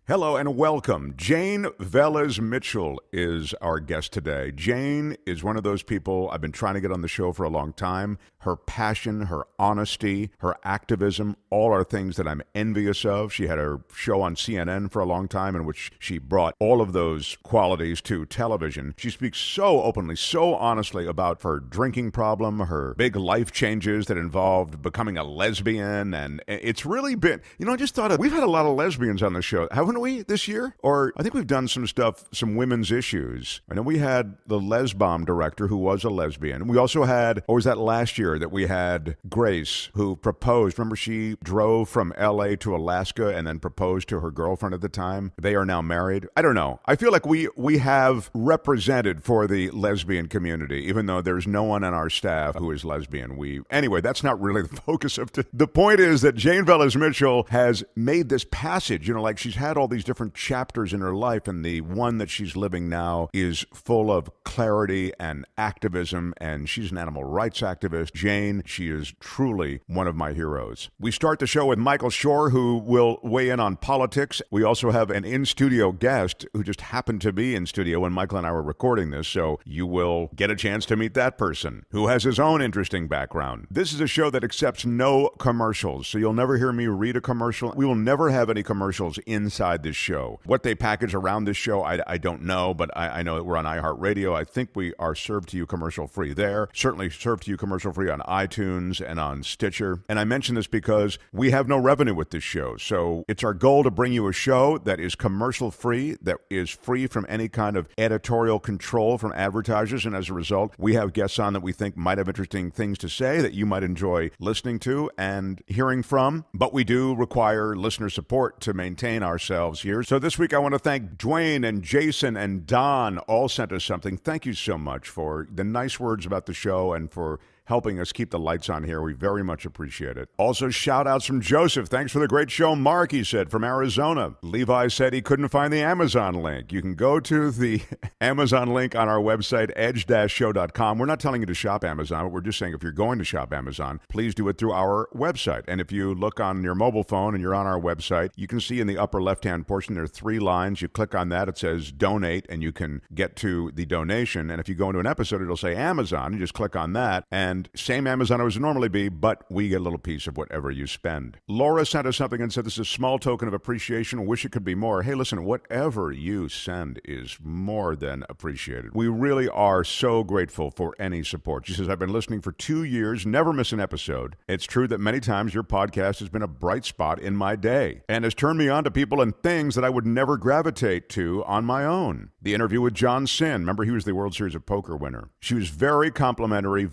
Hello and welcome. Jane Velez-Mitchell is our guest today. Jane is one of those people I've been trying to get on the show for a long time. Her passion, her honesty, her activism, all are things that I'm envious of. She had a show on CNN for a long time in which she brought all of those qualities to television. She speaks so openly, so honestly about her drinking problem, her big life changes that involved becoming a lesbian, and it's really been, I just thought we've had a lot of lesbians on the show, haven't we, this year? Or I think we've done some stuff, some women's issues. I know we had the Lesbomb director who was a lesbian. We also had, or was that last year that we had Grace who proposed? Remember, she drove from LA to Alaska and then proposed to her girlfriend at the time. They are now married. I don't know. I feel like we have represented for the lesbian community, even though there's no one on our staff who is lesbian. Anyway, that's not really the focus of the point is that Jane Velez-Mitchell has made this passage, like she's had all these different chapters in her life, and the one that she's living now is full of clarity and activism, and she's an animal rights activist. Jane, she is truly one of my heroes. We start the show with Michael Shure, who will weigh in on politics. We also have an in-studio guest who just happened to be in studio when Michael and I were recording this, so you will get a chance to meet that person, who has his own interesting background. This is a show that accepts no commercials, so you'll never hear me read a commercial. We will never have any commercials inside this show. What they package around this show, I don't know, but I know that we're on iHeartRadio. I think we are served to you commercial-free there. Certainly served to you commercial-free on iTunes and on Stitcher. And I mention this because we have no revenue with this show. So it's our goal to bring you a show that is commercial-free, that is free from any kind of editorial control from advertisers. And as a result, we have guests on that we think might have interesting things to say that you might enjoy listening to and hearing from. But we do require listener support to maintain ourselves here. So this week I want to thank Dwayne and Jason and Don, all sent us something. Thank you so much for the nice words about the show and for helping us keep the lights on here. We very much appreciate it. Also, shout-outs from Joseph. Thanks for the great show, Mark, he said, from Arizona. Levi said he couldn't find the Amazon link. You can go to the Amazon link on our website, edge-show.com. We're not telling you to shop Amazon, but we're just saying if you're going to shop Amazon, please do it through our website. And if you look on your mobile phone and you're on our website, you can see in the upper left-hand portion there are 3 lines. You click on that, it says donate, and you can get to the donation. And if you go into an episode, it'll say Amazon. You just click on that, and same Amazon as it would normally be, but we get a little piece of whatever you spend. Laura sent us something and said, this is a small token of appreciation. Wish it could be more. Hey, listen, whatever you send is more than appreciated. We really are so grateful for any support. She says, I've been listening for 2 years, never miss an episode. It's true that many times your podcast has been a bright spot in my day and has turned me on to people and things that I would never gravitate to on my own. The interview with John Sin, remember he was the World Series of Poker winner. She was very complimentary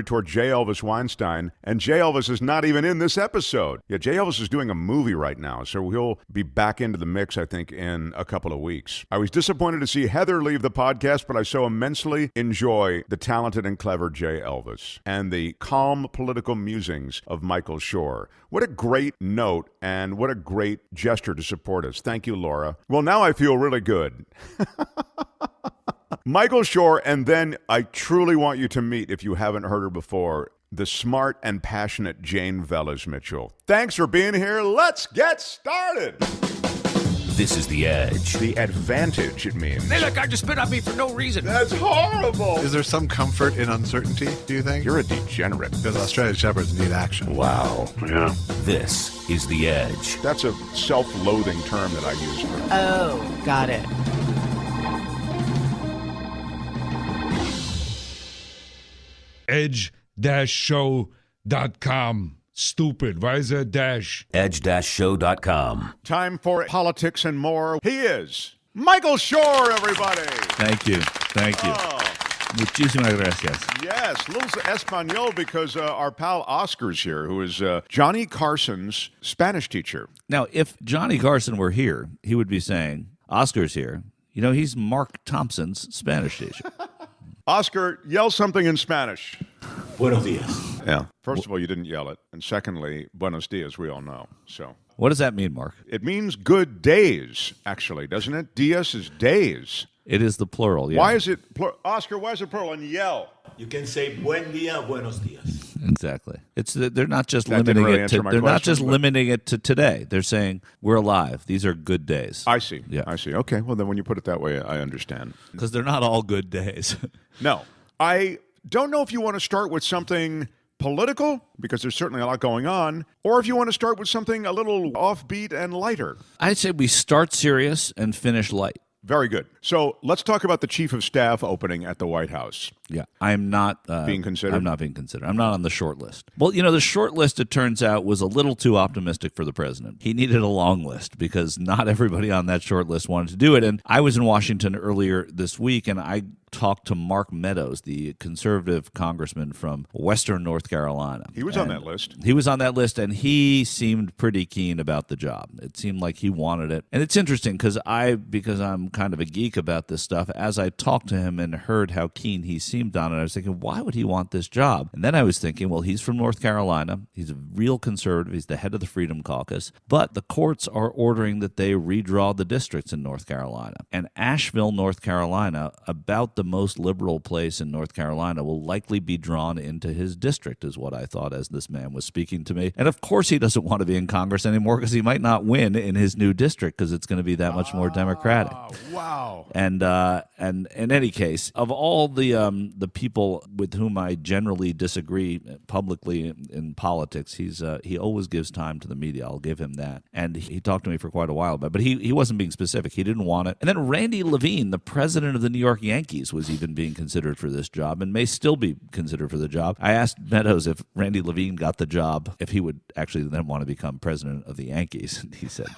toward J. Elvis Weinstein, and J. Elvis is not even in this episode. Yeah, J. Elvis is doing a movie right now, so he'll be back into the mix, I think, in a couple of weeks. I was disappointed to see Heather leave the podcast, but I so immensely enjoy the talented and clever J. Elvis and the calm political musings of Michael Shure. What a great note and what a great gesture to support us. Thank you, Laura. Well, now I feel really good. Michael Shure, and then I truly want you to meet, if you haven't heard her before, the smart and passionate Jane Velez-Mitchell. Thanks for being here. Let's get started. This is The Edge. The advantage, it means. Hey, look, I just spit on me for no reason. That's horrible. Is there some comfort in uncertainty, do you think? You're a degenerate. Because Australian Shepherds need action. Wow. Yeah. This is The Edge. That's a self-loathing term that I use for. Oh, got it. edge-show.com. Stupid. Why is there a dash? edge-show.com. Time for politics and more. He is Michael Shure, everybody. Thank you. Muchísimas gracias. Yes, little Espanol because our pal Oscar's here, who is Johnny Carson's Spanish teacher. Now, if Johnny Carson were here, he would be saying, Oscar's here. He's Mark Thompson's Spanish teacher. Oscar, yell something in Spanish. Buenos dias. Yeah. First of all, you didn't yell it. And secondly, buenos dias, we all know. So what does that mean, Mark? It means good days, actually, doesn't it? Dias is days. It is the plural, yeah. Why is it Oscar, why is it plural? And yell. You can say buen dia, buenos dias. Exactly. They're not just That didn't limiting really it answer to my they're not question, just but- limiting it to today. They're saying we're alive. These are good days. I see. Yeah. I see. Okay. Well, then when you put it that way, I understand. Because they're not all good days. No. I don't know if you want to start with something political, because there's certainly a lot going on, or if you want to start with something a little offbeat and lighter. I'd say we start serious and finish light. Very good. So let's talk about the chief of staff opening at the White House. Yeah, I'm not Being considered? I'm not being considered. I'm not on the short list. Well, the short list, it turns out, was a little too optimistic for the president. He needed a long list because not everybody on that short list wanted to do it. And I was in Washington earlier this week, and I talked to Mark Meadows, the conservative congressman from Western North Carolina. He was on that list. He was on that list, and he seemed pretty keen about the job. It seemed like he wanted it. And it's interesting because I'm kind of a geek about this stuff, as I talked to him and heard how keen he seemed on it, I was thinking, why would he want this job? And then I was thinking, well, he's from North Carolina. He's a real conservative. He's the head of the Freedom Caucus. But the courts are ordering that they redraw the districts in North Carolina. And Asheville, North Carolina, about the most liberal place in North Carolina, will likely be drawn into his district, is what I thought as this man was speaking to me. And of course he doesn't want to be in Congress anymore because he might not win in his new district because it's going to be that much more Democratic. Wow. And in any case, of all the people with whom I generally disagree publicly in politics, he always gives time to the media. I'll give him that. And he talked to me for quite a while about it, but he wasn't being specific. He didn't want it. And then Randy Levine, the president of the New York Yankees, was even being considered for this job and may still be considered for the job. I asked Meadows if Randy Levine got the job, if he would actually then want to become president of the Yankees. And he said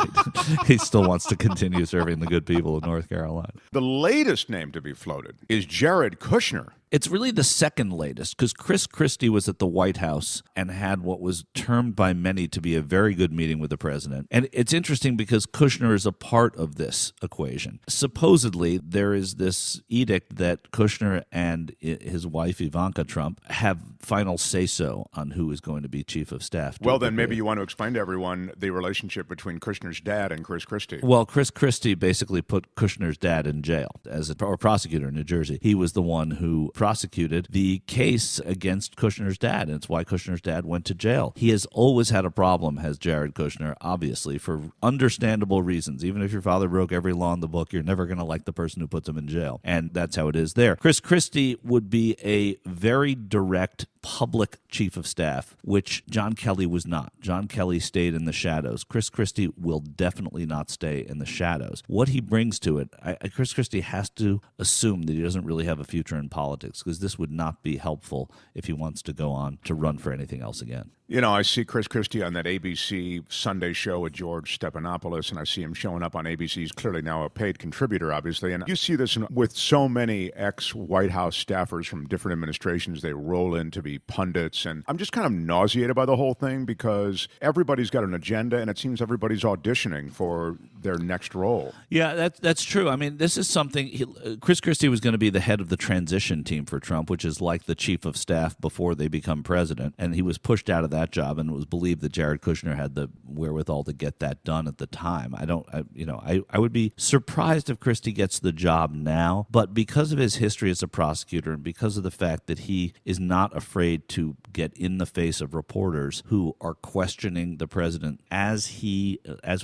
he still wants to continue serving the good people of North Carolina. The latest name to be floated is Jared Kushner. It's really the second latest because Chris Christie was at the White House and had what was termed by many to be a very good meeting with the president. And it's interesting because Kushner is a part of this equation. Supposedly, there is this edict that Kushner and his wife, Ivanka Trump, have final say-so on who is going to be chief of staff. Well, then maybe you want to explain to everyone the relationship between Kushner's dad and Chris Christie. Well, Chris Christie basically put Kushner's dad in jail as a prosecutor in New Jersey. He was the one who prosecuted the case against Kushner's dad, and it's why Kushner's dad went to jail. He has always had a problem, has Jared Kushner, obviously, for understandable reasons. Even if your father broke every law in the book, you're never going to like the person who puts him in jail. And that's how it is there. Chris Christie would be a very direct public chief of staff, which John Kelly was not. John Kelly stayed in the shadows. Chris Christie will definitely not stay in the shadows. What he brings to it, Chris Christie has to assume that he doesn't really have a future in politics, because this would not be helpful if he wants to go on to run for anything else again. You know, I see Chris Christie on that ABC Sunday show with George Stephanopoulos, and I see him showing up on ABC. He's clearly now a paid contributor, obviously. And you see this with so many ex-White House staffers from different administrations. They roll in to be pundits. And I'm just kind of nauseated by the whole thing because everybody's got an agenda, and it seems everybody's auditioning for their next role. Yeah, that's true. I mean, this is something Chris Christie was going to be the head of the transition team for Trump, which is like the chief of staff before they become president. And he was pushed out of that job, and it was believed that Jared Kushner had the wherewithal to get that done at the time. I would be surprised if Christie gets the job now, but because of his history as a prosecutor and because of the fact that he is not afraid to get in the face of reporters who are questioning the president as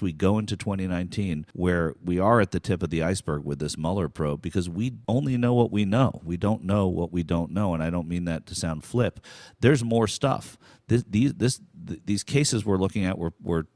we go into 2019, where we are at the tip of the iceberg with this Mueller probe, because we only know what we know. We don't know what we don't know, and I don't mean that to sound flip. There's more stuff. These cases we're looking at were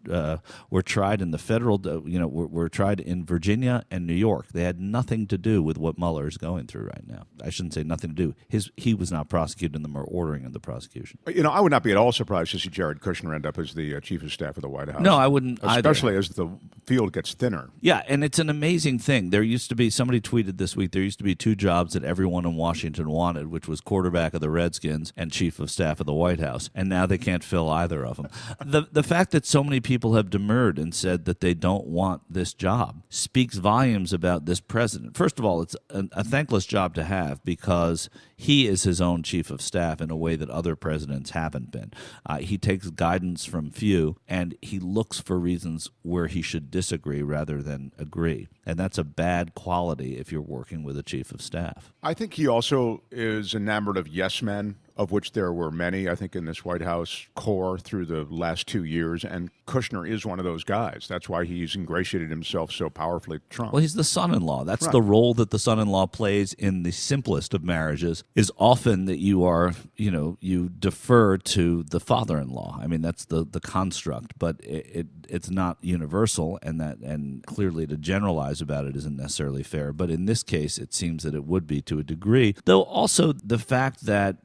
tried in the federal, were tried in Virginia and New York. They had nothing to do with what Mueller is going through right now. I shouldn't say nothing to do. He was not prosecuting them or ordering the prosecution. You know, I would not be at all surprised to see Jared Kushner end up as the chief of staff of the White House. No, I wouldn't especially either. as the field gets thinner. Yeah, and it's an amazing thing. There used to be, somebody tweeted this week, there used to be two jobs that everyone in Washington wanted, which was quarterback of the Redskins and chief of staff of the White House. And now they can't fill either of them. The fact that so many people have demurred and said that they don't want this job speaks volumes about this president. First of all, it's a thankless job to have because he is his own chief of staff in a way that other presidents haven't been. He takes guidance from few, and he looks for reasons where he should disagree rather than agree. And that's a bad quality if you're working with a chief of staff. I think he also is enamored of yes men. of which there were many, I think, in this White House core through the last 2 years, and Kushner is one of those guys. That's why he's ingratiated himself so powerfully to Trump. Well, he's the son-in-law. That's Right. the role that the son-in-law plays in the simplest of marriages, is often that you are, you defer to the father-in-law. I mean, that's the construct, but it's not universal, and clearly to generalize about it isn't necessarily fair. But in this case, it seems that it would be to a degree. Though also the fact that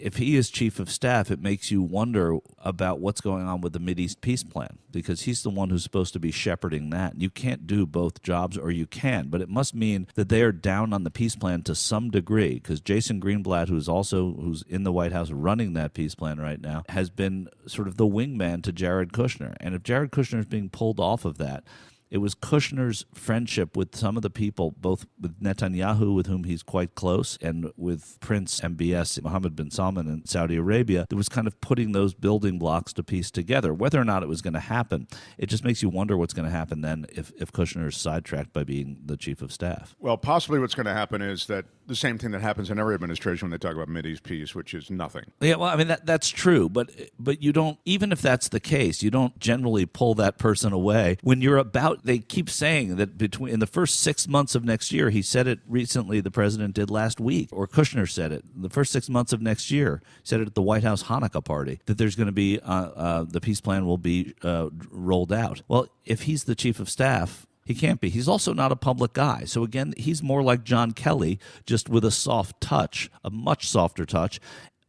if he is chief of staff, it makes you wonder about what's going on with the Mideast peace plan, because he's the one who's supposed to be shepherding that. You can't do both jobs, or you can, but it must mean that they are down on the peace plan to some degree, because Jason Greenblatt, who's in the White House running that peace plan right now, has been sort of the wingman to Jared Kushner. And if Jared Kushner is being pulled off of that, it was Kushner's friendship with some of the people, both with Netanyahu, with whom he's quite close, and with Prince MBS, Mohammed bin Salman in Saudi Arabia, that was kind of putting those building blocks to piece together. Whether or not it was going to happen, it just makes you wonder what's going to happen then if Kushner is sidetracked by being the chief of staff. Well, possibly what's going to happen is that the same thing that happens in every administration when they talk about Mideast peace, which is nothing. Yeah, well, I mean, that's true, but you don't, even if that's the case, you don't generally pull that person away when you're about. They keep saying that in the first 6 months of next year, he said it recently, the president did last week, or Kushner said it, the first 6 months of next year, said it at the White House Hanukkah party, that there's going to be, the peace plan will be rolled out. Well, if he's the chief of staff, he can't be. He's also not a public guy. So again, he's more like John Kelly, just with a soft touch, a much softer touch,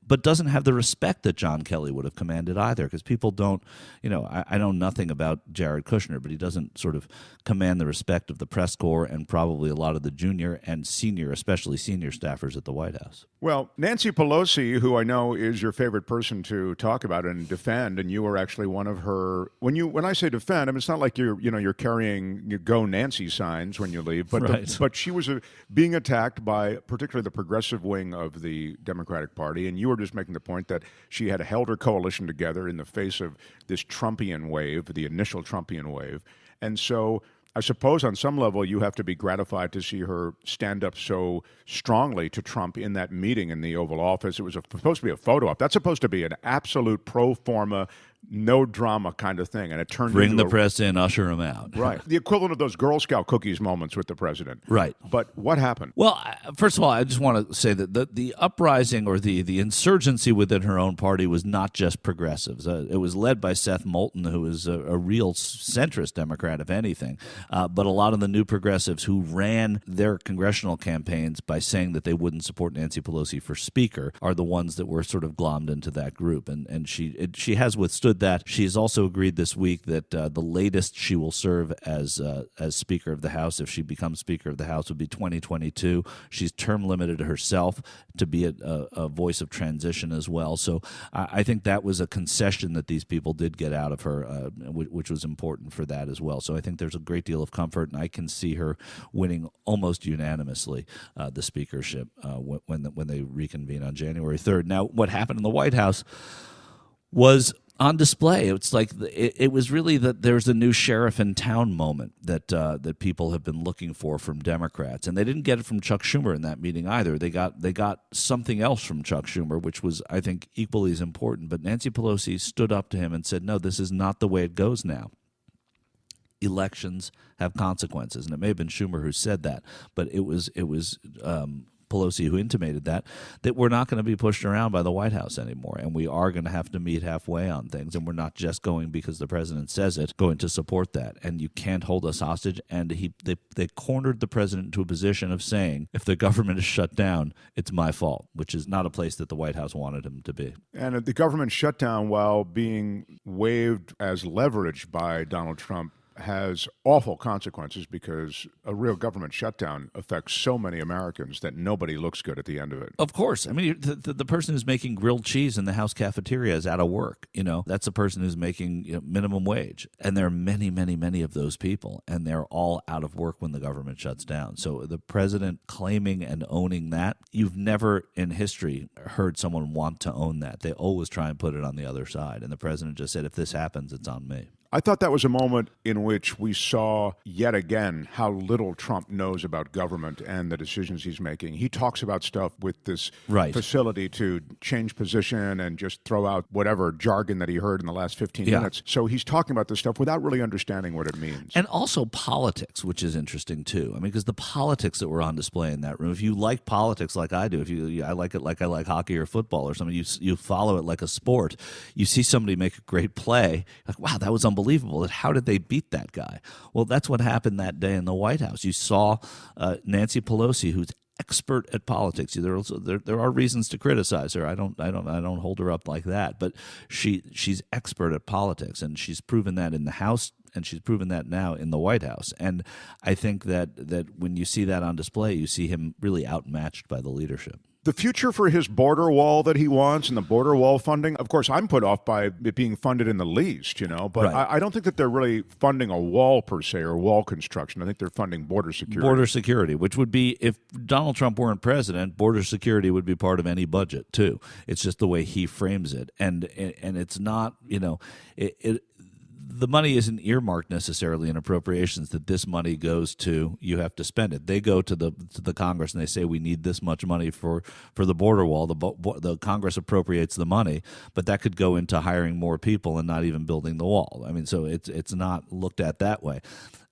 but doesn't have the respect that John Kelly would have commanded either, because people don't, I know nothing about Jared Kushner, but he doesn't sort of command the respect of the press corps and probably a lot of the junior and senior, especially senior staffers at the White House. Well, Nancy Pelosi, who I know is your favorite person to talk about and defend, and you are actually one of her. When I say defend, I mean, it's not like you're carrying "Go Nancy" signs when you leave, but Right. but she was being attacked by particularly the progressive wing of the Democratic Party, and you were just making the point that she had held her coalition together in the face of this Trumpian wave, the initial Trumpian wave, and so I suppose on some level you have to be gratified to see her stand up so strongly to Trump in that meeting in the Oval Office. It was supposed to be a photo op. That's supposed to be an absolute pro forma, no drama kind of thing, and it turned Bring into the press in, usher him out. right, the equivalent of those Girl Scout cookies moments with the president. Right. But what happened? Well, first of all, I just want to say that the uprising or the insurgency within her own party was not just progressives. It was led by Seth Moulton, who is a real centrist Democrat, if anything. But a lot of the new progressives who ran their congressional campaigns by saying that they wouldn't support Nancy Pelosi for Speaker are the ones that were sort of glommed into that group. And she has withstood that. She has also agreed this week that the latest she will serve as Speaker of the House, if she becomes Speaker of the House, would be 2022. She's term limited herself to be a voice of transition as well. So I think that was a concession that these people did get out of her, which was important for that as well. So I think there's a great deal of comfort, and I can see her winning almost unanimously the speakership when they reconvene on January 3rd. Now, what happened in the White House was on display. It's like it was really that there's a new sheriff in town moment that people have been looking for from Democrats, and they didn't get it from Chuck Schumer in that meeting either. They got something else from Chuck Schumer, which was, I think, equally as important. But Nancy Pelosi stood up to him and said, "No, this is not the way it goes now. Elections have consequences," and it may have been Schumer who said that, but it was Pelosi who intimated that we're not going to be pushed around by the White House anymore, and we are going to have to meet halfway on things, and we're not just going because the president says it, going to support that, and you can't hold us hostage. And they cornered the president into a position of saying, if the government is shut down, it's my fault, which is not a place that the White House wanted him to be. And the government shutdown, while being waived as leverage by Donald Trump, has awful consequences, because a real government shutdown affects so many Americans that nobody looks good at the end of it. Of course. I mean, the person who's making grilled cheese in the house cafeteria is out of work. That's the person who's making minimum wage. And there are many, many, many of those people, and they're all out of work when the government shuts down. So the president claiming and owning that, you've never in history heard someone want to own that. They always try and put it on the other side. And the president just said, if this happens, it's on me. I thought that was a moment in which we saw yet again how little Trump knows about government and the decisions he's making. He talks about stuff with this facility to change position and just throw out whatever jargon that he heard in the last 15 minutes. So he's talking about this stuff without really understanding what it means. And also politics, which is interesting too. I mean, because the politics that were on display in that room, if you like politics like I do, I like it like I like hockey or football or something, you follow it like a sport, you see somebody make a great play, like, wow, that was unbelievable. How did they beat that guy? Well, that's what happened that day in the White House. You saw Nancy Pelosi, who's expert at politics. There are reasons to criticize her. I don't hold her up like that, but she's expert at politics, and she's proven that in the House, and she's proven that now in the White House. And I think that when you see that on display, you see him really outmatched by the leadership. The future for his border wall that he wants and the border wall funding, of course, I'm put off by it being funded in the least, but I don't think that they're really funding a wall per se or wall construction. I think they're funding border security. Border security, which would be, if Donald Trump weren't president, border security would be part of any budget too. It's just the way he frames it. And it's not, the money isn't earmarked necessarily in appropriations that this money goes to, you have to spend it. They go to the Congress and they say we need this much money for the border wall. The Congress appropriates the money, but that could go into hiring more people and not even building the wall. I mean, so it's not looked at that way.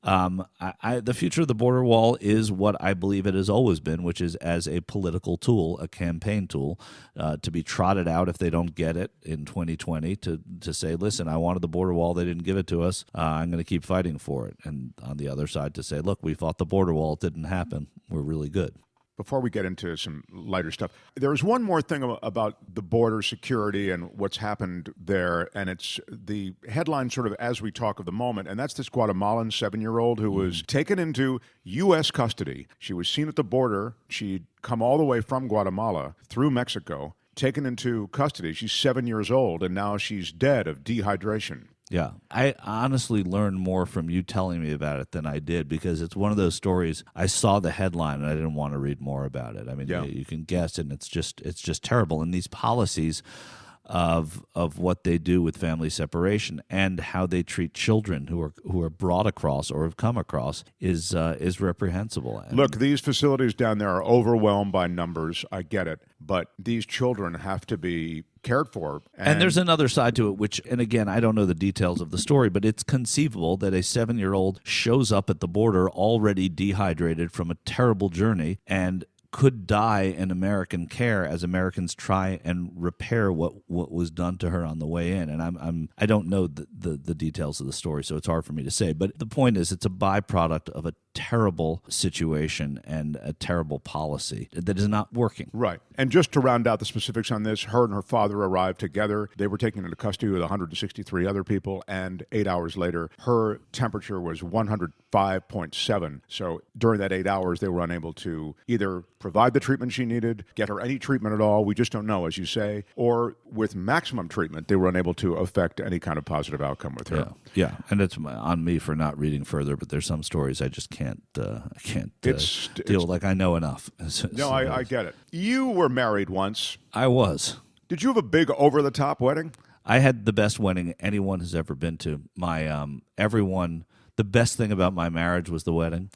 The future of the border wall is what I believe it has always been, which is as a political tool, a campaign tool, to be trotted out if they don't get it in 2020, to say, listen, I wanted the border wall, they didn't give it to us, I'm going to keep fighting for it. And on the other side to say, look, we fought the border wall, it didn't happen, we're really good. Before we get into some lighter stuff, there's one more thing about the border security and what's happened there, and it's the headline sort of as we talk of the moment, and that's this Guatemalan 7-year-old who was taken into U.S. custody. She was seen at the border. She'd come all the way from Guatemala through Mexico, taken into custody. She's 7 years old, and now she's dead of dehydration. Yeah, I honestly learned more from you telling me about it than I did, because it's one of those stories. I saw the headline and I didn't want to read more about it. I mean, you can guess, and it's just terrible. And these policies of what they do with family separation and how they treat children who are brought across or have come across is reprehensible. And look, these facilities down there are overwhelmed by numbers. I get it, but these children have to be cared for. And there's another side to it, which, and again, I don't know the details of the story, but it's conceivable that a 7-year-old shows up at the border already dehydrated from a terrible journey and could die in American care as Americans try and repair what was done to her on the way in. And I don't know the details of the story, so it's hard for me to say. But the point is, it's a byproduct of a terrible situation and a terrible policy that is not working. Right. And just to round out the specifics on this, her and her father arrived together. They were taken into custody with 163 other people, and 8 hours later, her temperature was 105.7. So during that 8 hours, they were unable to either provide the treatment she needed, get her any treatment at all, we just don't know, as you say, or with maximum treatment, they were unable to affect any kind of positive outcome with her. Yeah. And it's on me for not reading further, but there's some stories I just can't deal with. Like, I know enough. No, I get it. You were married once. I was. Did you have a big over-the-top wedding? I had the best wedding anyone has ever been to. The best thing about my marriage was the wedding.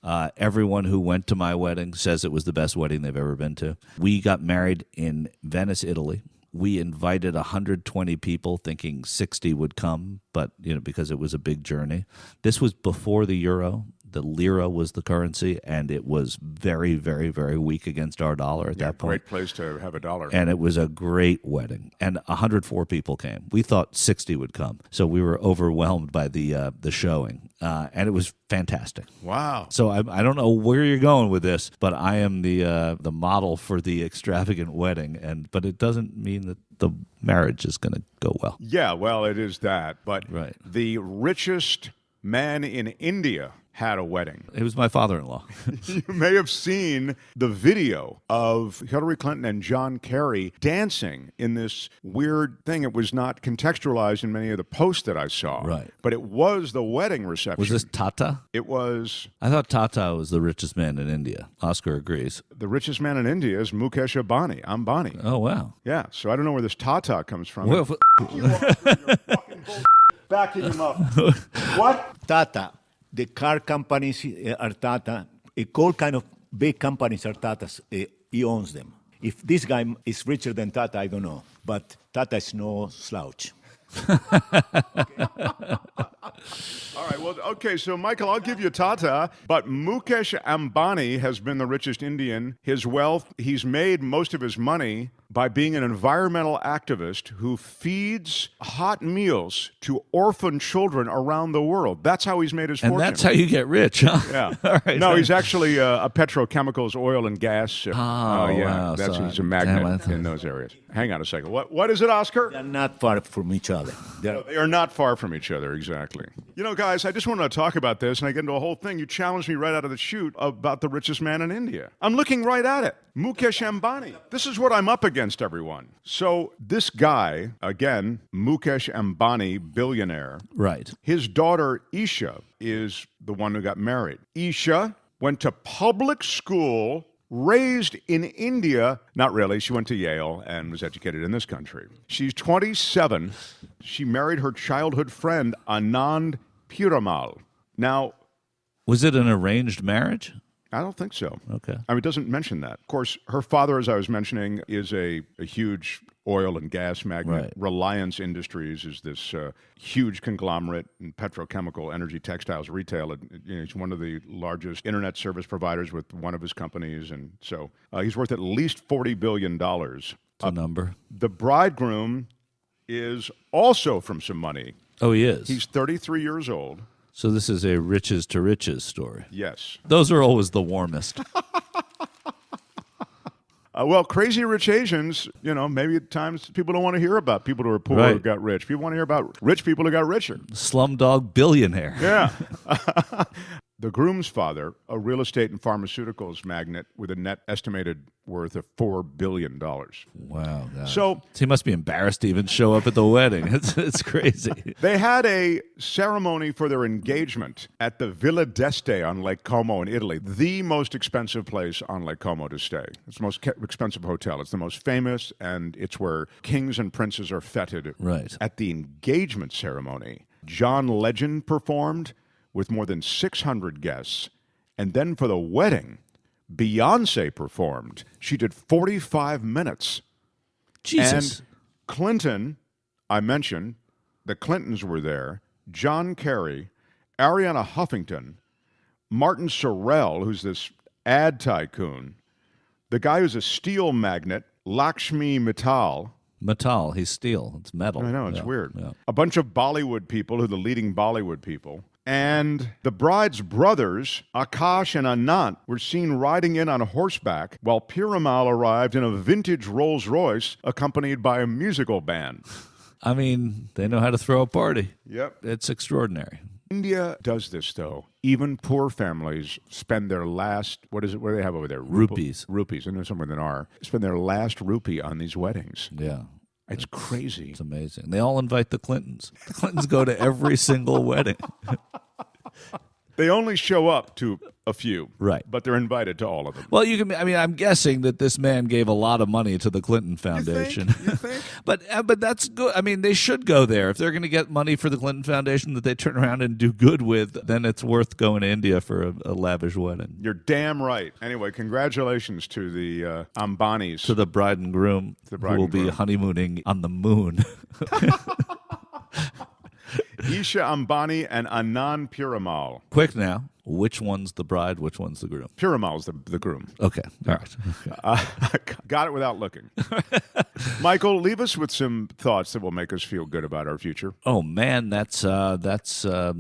Everyone who went to my wedding says it was the best wedding they've ever been to. We got married in Venice, Italy. We invited 120 people, thinking 60 would come, but because it was a big journey. This was before the euro. The lira was the currency, and it was very, very, very weak against our dollar at that point. Great place to have a dollar. And it was a great wedding. And 104 people came. We thought 60 would come, so we were overwhelmed by the showing, and it was fantastic. Wow! So I don't know where you're going with this, but I am the model for the extravagant wedding, but it doesn't mean that the marriage is going to go well. Yeah, well, it is that, but right. The richest man in India had a wedding. It was my father-in-law. You may have seen the video of Hillary Clinton and John Kerry dancing in this weird thing. It was not contextualized in many of the posts that I saw. Right. But it was the wedding reception. Was this Tata? It was. I thought Tata was the richest man in India. Oscar agrees. The richest man in India is Mukesh Ambani. Oh, wow. Yeah, so I don't know where this Tata comes from. Well, backing him up. What? Tata, the car companies are Tata. All kind of big companies are Tata's. He owns them. If this guy is richer than Tata, I don't know. But Tata is no slouch. All right, well, okay, so Michael, I'll give you Tata, but Mukesh Ambani has been the richest Indian. His wealth, he's made most of his money by being an environmental activist who feeds hot meals to orphan children around the world. That's how he's made his fortune. And that's how you get rich, huh? Yeah. All right. No, he's actually a petrochemicals, oil and gas. Oh, yeah. wow. That's So, he's a magnet in those areas. Hang on a second. What is it, Oscar? They're not far from each other. No, they are not far from each other, exactly. You know, guys, I just wanted to talk about this, and I get into a whole thing. You challenged me right out of the chute about the richest man in India. I'm looking right at it. Mukesh Ambani. This is what I'm up against, everyone. So this guy, again, Mukesh Ambani, billionaire. Right. His daughter, Isha, is the one who got married. Isha went to public school, raised in India. Not really. She went to Yale and was educated in this country. She's 27. She married her childhood friend, Anand Piramal. Now, Was it an arranged marriage? I don't think so. Okay. I mean, it doesn't mention that. Of course, her father, as I was mentioning, is a huge oil and gas magnate. Right. Reliance Industries is this huge conglomerate in petrochemical, energy, textiles, retail. He's one of the largest internet service providers with one of his companies. And so he's worth at least $40 billion. It's a number. The bridegroom is also from some money. Oh, he is. He's 33 years old. So this is a riches to riches story. Yes. Those are always the warmest. Well, crazy rich Asians, you know, maybe at times people don't want to hear about people who are poor who Right. got rich. People want to hear about rich people who got richer. Slumdog billionaire. Yeah. The groom's father, a real estate and pharmaceuticals magnate with a net estimated worth of $4 billion. Wow. God. So he must be embarrassed to even show up at the wedding. It's crazy. they had a ceremony for their engagement at the Villa d'Este on Lake Como in Italy, the most expensive place on Lake Como to stay. It's the most expensive hotel. It's the most famous, and it's where kings and princes are feted. Right. At the engagement ceremony, John Legend performed with more than 600 guests. And then for the wedding, Beyonce performed. She did 45 minutes. Jesus. And Clinton, I mentioned, the Clintons were there, John Kerry, Ariana Huffington, Martin Sorrell, who's this ad tycoon, the guy who's a steel magnate, Lakshmi Mittal. Metal. He's steel. It's metal. I know, it's Yeah, weird. yeah. A bunch of Bollywood people, who are the leading Bollywood people. And the bride's brothers, Akash and Anant, were seen riding in on horseback while Piramal arrived in a vintage Rolls Royce accompanied by a musical band. I mean, they know how to throw a party. Yep. It's extraordinary. India does this, though. Even poor families spend their last, what is it, what do they have over there? Rupees. Rupees, I know somewhere than are. Spend their last rupee on these weddings. Yeah. It's crazy. It's amazing. They all invite the Clintons. The Clintons go to every single wedding. They only show up to a few. Right. But they're invited to all of them. Well, I'm guessing that this man gave a lot of money to the Clinton Foundation. You think? But that's good. I mean, they should go there. If they're going to get money for the Clinton Foundation that they turn around and do good with, then it's worth going to India for a lavish wedding. You're damn right. Anyway, congratulations to the Ambanis. To the bride and groom The bride who will and be groom. honeymooning on the moon. Isha Ambani and Anand Piramal. Quick now. Which one's the bride? Which one's the groom? Piramal's the groom. Okay. All right. Got it without looking. Michael, leave us with some thoughts that will make us feel good about our future. Oh man, that's not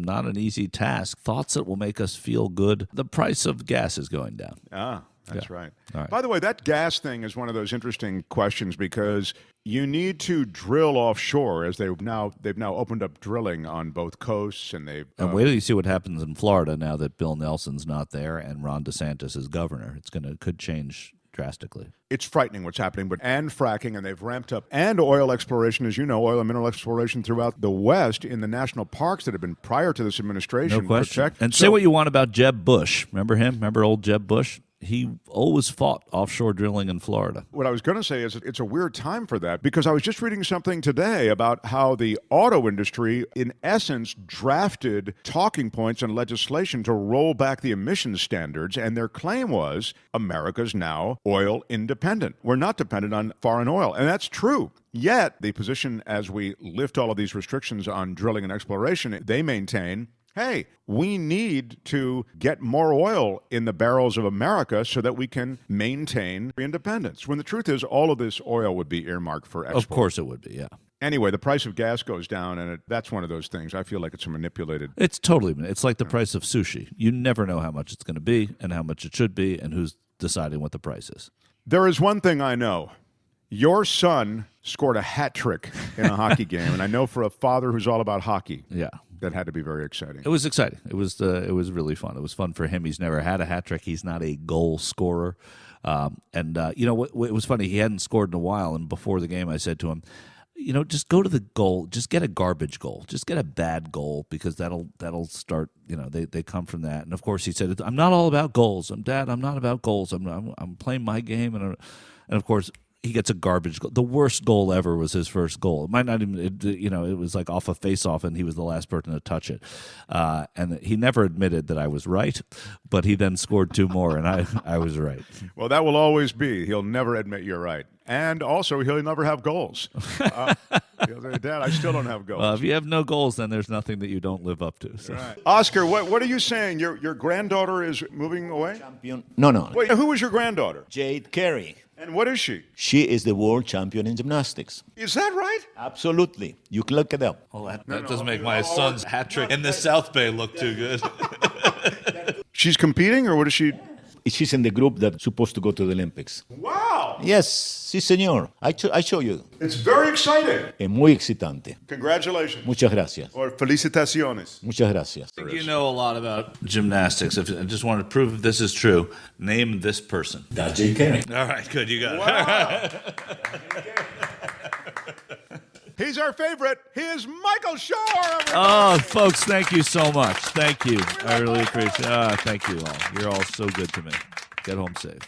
an easy task. Thoughts that will make us feel good. The price of gas is going down. That's right. All right. By the way, that gas thing is one of those interesting questions because you need to drill offshore, as they've now opened up drilling on both coasts, and they've And wait till you see what happens in Florida now that Bill Nelson's not there and Ron DeSantis is governor. Could change drastically. it's frightening what's happening. And fracking, and they've ramped up, and oil exploration, as you know, oil and mineral exploration throughout the West in the national parks that have been prior to this administration. No question. Protect. And say what you want about Jeb Bush. Remember him? Remember old Jeb Bush? he always fought offshore drilling in Florida. What I was going to say is it's a weird time for that, because I was just reading something today about how the auto industry, in essence, drafted talking points and legislation to roll back the emissions standards, and their claim was America's now oil independent. We're not dependent on foreign oil, and that's true. Yet, the position as we lift all of these restrictions on drilling and exploration, they maintain, hey, we need to get more oil in the barrels of America so that we can maintain independence. When the truth is, all of this oil would be earmarked for export. Of course it would be, yeah. Anyway, the price of gas goes down, and that's one of those things. I feel like it's a manipulated. It's totally. It's like the price of sushi. You never know how much it's going to be and how much it should be and who's deciding what the price is. There is one thing I know. Your son scored a hat trick in a hockey game, and I know for a father who's all about hockey. Yeah. That had to be very exciting. It was exciting. It was really fun. It was fun for him. He's never had a hat trick. He's not a goal scorer. You know, what was funny, he hadn't scored in a while, and before the game I said to him, you know, just go to the goal. Just get a garbage goal. Just get a bad goal, because that'll start, you know, they come from that. And, of course, he said, I'm not all about goals. Dad, I'm not about goals. I'm playing my game. And of course, he gets a garbage goal. The worst goal ever was his first goal. It might not even, it was like off a face-off, and he was the last person to touch it. And he never admitted that I was right, but he then scored two more, and I was right. Well, that will always be. He'll never admit you're right. And also, he'll never have goals. He'll say, Dad, I still don't have goals. Well, if you have no goals, then there's nothing that you don't live up to. So. Right. Oscar, what are you saying? Your granddaughter is moving away? Champion. No. Wait, who is your granddaughter? Jade Carey. And what is she? She is the world champion in gymnastics. Is that right? Absolutely. You can look it up. Well, that doesn't make my son's hat trick in the South Bay look too good. She's competing, or what is she? She's in the group that's supposed to go to the Olympics. Wow! Yes, sí, señor. I show you. It's very exciting. Es muy excitante. Congratulations. Muchas gracias. Or felicitaciones. Muchas gracias. I think you know a lot about gymnastics. If I just want to prove if this is true, name this person. That's Jade Carey. All right, good. You got it. He's our favorite. He is Michael Shure. Oh, folks, thank you so much. Thank you. I really appreciate it. Thank you all. You're all so good to me. Get home safe.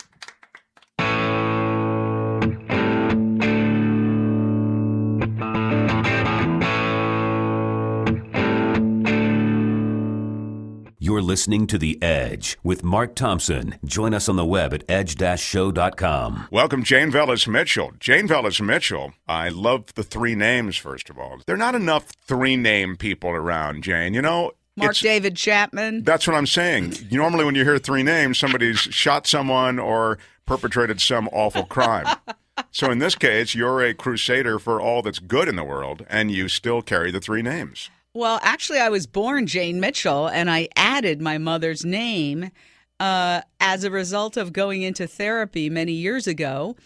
You're listening to The Edge with Mark Thompson. Join us on the web at edge-show.com. Welcome, Jane Velez-Mitchell. Jane Velez-Mitchell, I love the three names, first of all. There are not enough three-name people around, Jane. You know, Mark David Chapman. That's what I'm saying. Normally when you hear three names, somebody's shot someone or perpetrated some awful crime. So in this case, you're a crusader for all that's good in the world, and you still carry the three names. Well, actually, I was born Jane Mitchell, and I added my mother's name as a result of going into therapy many years ago.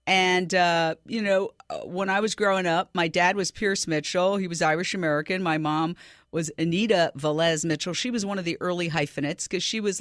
And, when I was growing up, my dad was Pierce Mitchell. He was Irish-American. My mom was Anita Velez-Mitchell. She was one of the early hyphenates because she was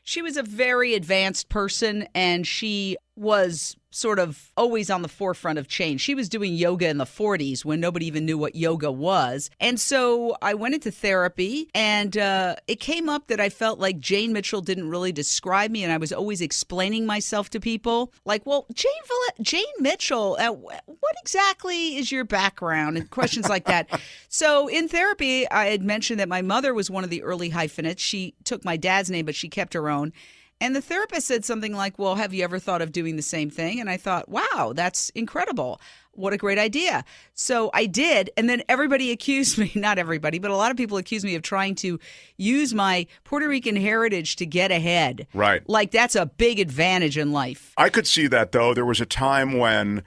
she was a very advanced person, and she was sort of always on the forefront of change. She was doing yoga in the 40s when nobody even knew what yoga was. And so I went into therapy, and it came up that I felt like Jane Mitchell didn't really describe me, and I was always explaining myself to people. Like, well, Jane Mitchell, what exactly is your background? And questions like that. So in therapy, I had mentioned that my mother was one of the early hyphenates. She took my dad's name, but she kept her own. And the therapist said something like, well, have you ever thought of doing the same thing? And I thought, wow, that's incredible. What a great idea. So I did. And then everybody accused me, not everybody, but a lot of people accused me of trying to use my Puerto Rican heritage to get ahead. Right. Like that's a big advantage in life. I could see that, though. There was a time when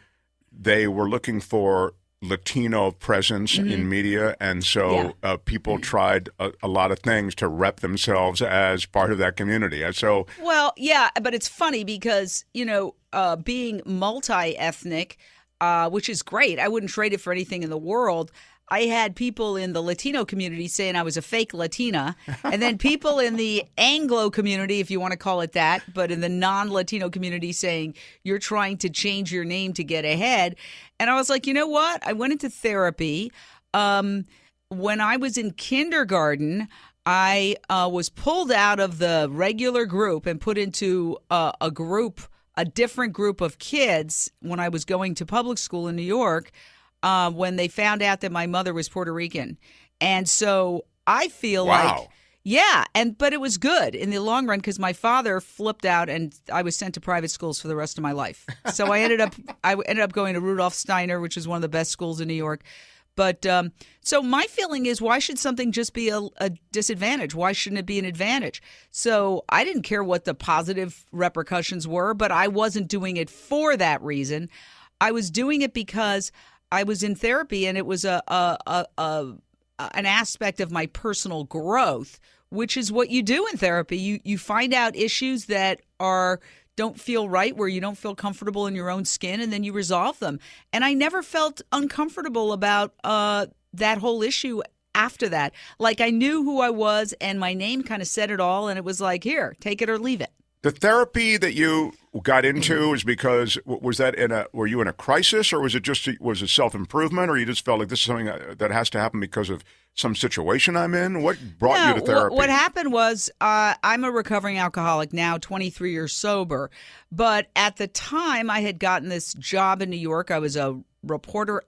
they were looking for Latino presence in media, and so people tried a lot of things to rep themselves as part of that community. So, well, yeah, but it's funny because being multi-ethnic, which is great. I wouldn't trade it for anything in the world. I had people in the Latino community saying I was a fake Latina, and then people in the Anglo community, if you want to call it that, but in the non-Latino community saying you're trying to change your name to get ahead. And I was like, you know what? I went into therapy. When I was in kindergarten, I was pulled out of the regular group and put into a different group of kids when I was going to public school in New York when they found out that my mother was Puerto Rican. And so I feel like, yeah, but it was good in the long run because my father flipped out and I was sent to private schools for the rest of my life. So I ended up going to Rudolf Steiner, which is one of the best schools in New York. But so my feeling is, why should something just be a disadvantage? Why shouldn't it be an advantage? So I didn't care what the positive repercussions were, but I wasn't doing it for that reason. I was doing it because I was in therapy, and it was an aspect of my personal growth, which is what you do in therapy. You find out issues that don't feel right, where you don't feel comfortable in your own skin, and then you resolve them. And I never felt uncomfortable about that whole issue after that. Like, I knew who I was, and my name kind of said it all, and it was like, here, take it or leave it. The therapy that you got into is because, were you in a crisis, or was it self-improvement, or you just felt like this is something that has to happen because of some situation I'm in? What brought you to therapy? What happened was, I'm a recovering alcoholic now, 23 years sober. But at the time, I had gotten this job in New York. I was a reporter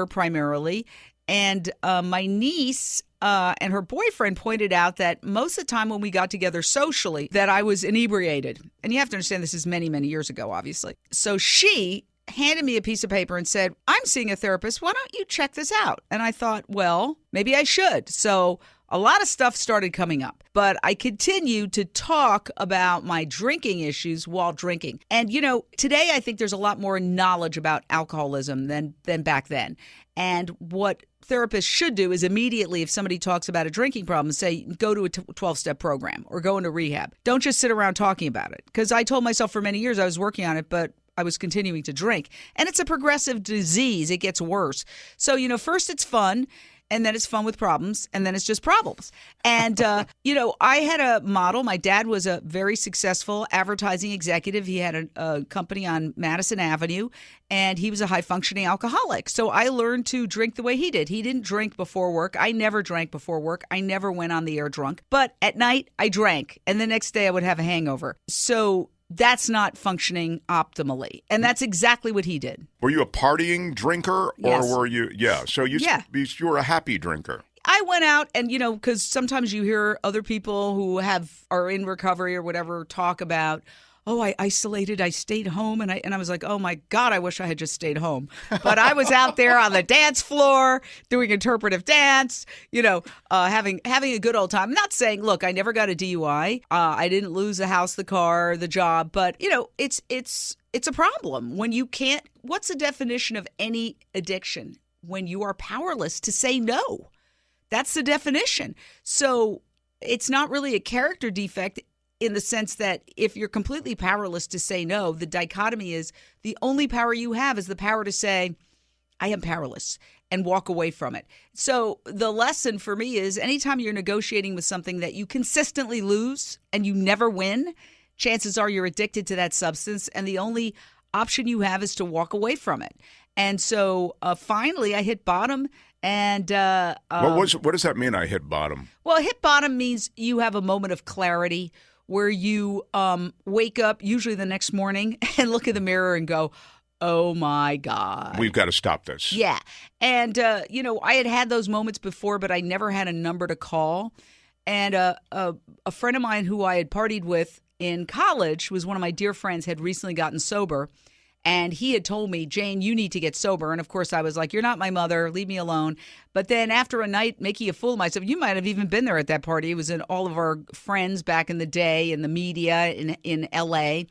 primarily. And my niece and her boyfriend pointed out that most of the time when we got together socially, that I was inebriated. And you have to understand, this is many, many years ago, obviously. So she handed me a piece of paper and said, I'm seeing a therapist. Why don't you check this out? And I thought, well, maybe I should. So a lot of stuff started coming up, but I continued to talk about my drinking issues while drinking. And, today I think there's a lot more knowledge about alcoholism than back then. And what therapists should do is immediately, if somebody talks about a drinking problem, say, go to a 12-step program or go into rehab. Don't just sit around talking about it. Because I told myself for many years I was working on it, but I was continuing to drink. And it's a progressive disease. It gets worse. So, first it's fun, and then it's fun with problems, and then it's just problems. And, I had a model. My dad was a very successful advertising executive. He had a company on Madison Avenue, and he was a high-functioning alcoholic. So I learned to drink the way he did. He didn't drink before work. I never drank before work. I never went on the air drunk. But at night, I drank, and the next day I would have a hangover. So that's not functioning optimally. And that's exactly what he dare Were you a partying drinker, or yes. Were you? Yeah. So you were a happy drinker. I went out and, because sometimes you hear other people who are in recovery or whatever talk about, oh, I isolated, I stayed home. And I was like, oh, my God, I wish I had just stayed home. But I was out there on the dance floor doing interpretive dance, having a good old time. I'm not saying, look, I never got a DUI. I didn't lose the house, the car, the job. But, it's a problem when you can't. What's the definition of any addiction? When you are powerless to say no. That's the definition. So it's not really a character defect in the sense that if you're completely powerless to say no, the dichotomy is the only power you have is the power to say, I am powerless, and walk away from it. So the lesson for me is anytime you're negotiating with something that you consistently lose and you never win, chances are you're addicted to that substance, and the only option you have is to walk away from it. And so finally I hit bottom. And what does that mean, I hit bottom? Well, hit bottom means you have a moment of clarity where you wake up, usually the next morning, and look in the mirror and go, oh, my God. We've got to stop this. Yeah. And, I had those moments before, but I never had a number to call. And a friend of mine who I had partied with in college, was one of my dear friends, had recently gotten sober. And he had told me, Jane, you need to get sober. And, of course, I was like, you're not my mother. Leave me alone. But then after a night making a fool of myself, you might have even been there at that party. It was in all of our friends back in the day in the media in L.A.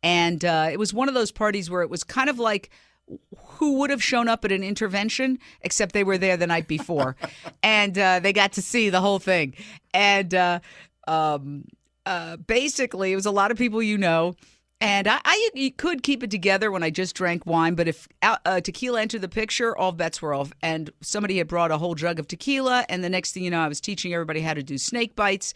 And it was one of those parties where it was kind of like who would have shown up at an intervention, except they were there the night before. And they got to see the whole thing. And basically, it was a lot of people And I could keep it together when I just drank wine, but if tequila entered the picture, all bets were off. And somebody had brought a whole jug of tequila, and the next thing you know, I was teaching everybody how to do snake bites,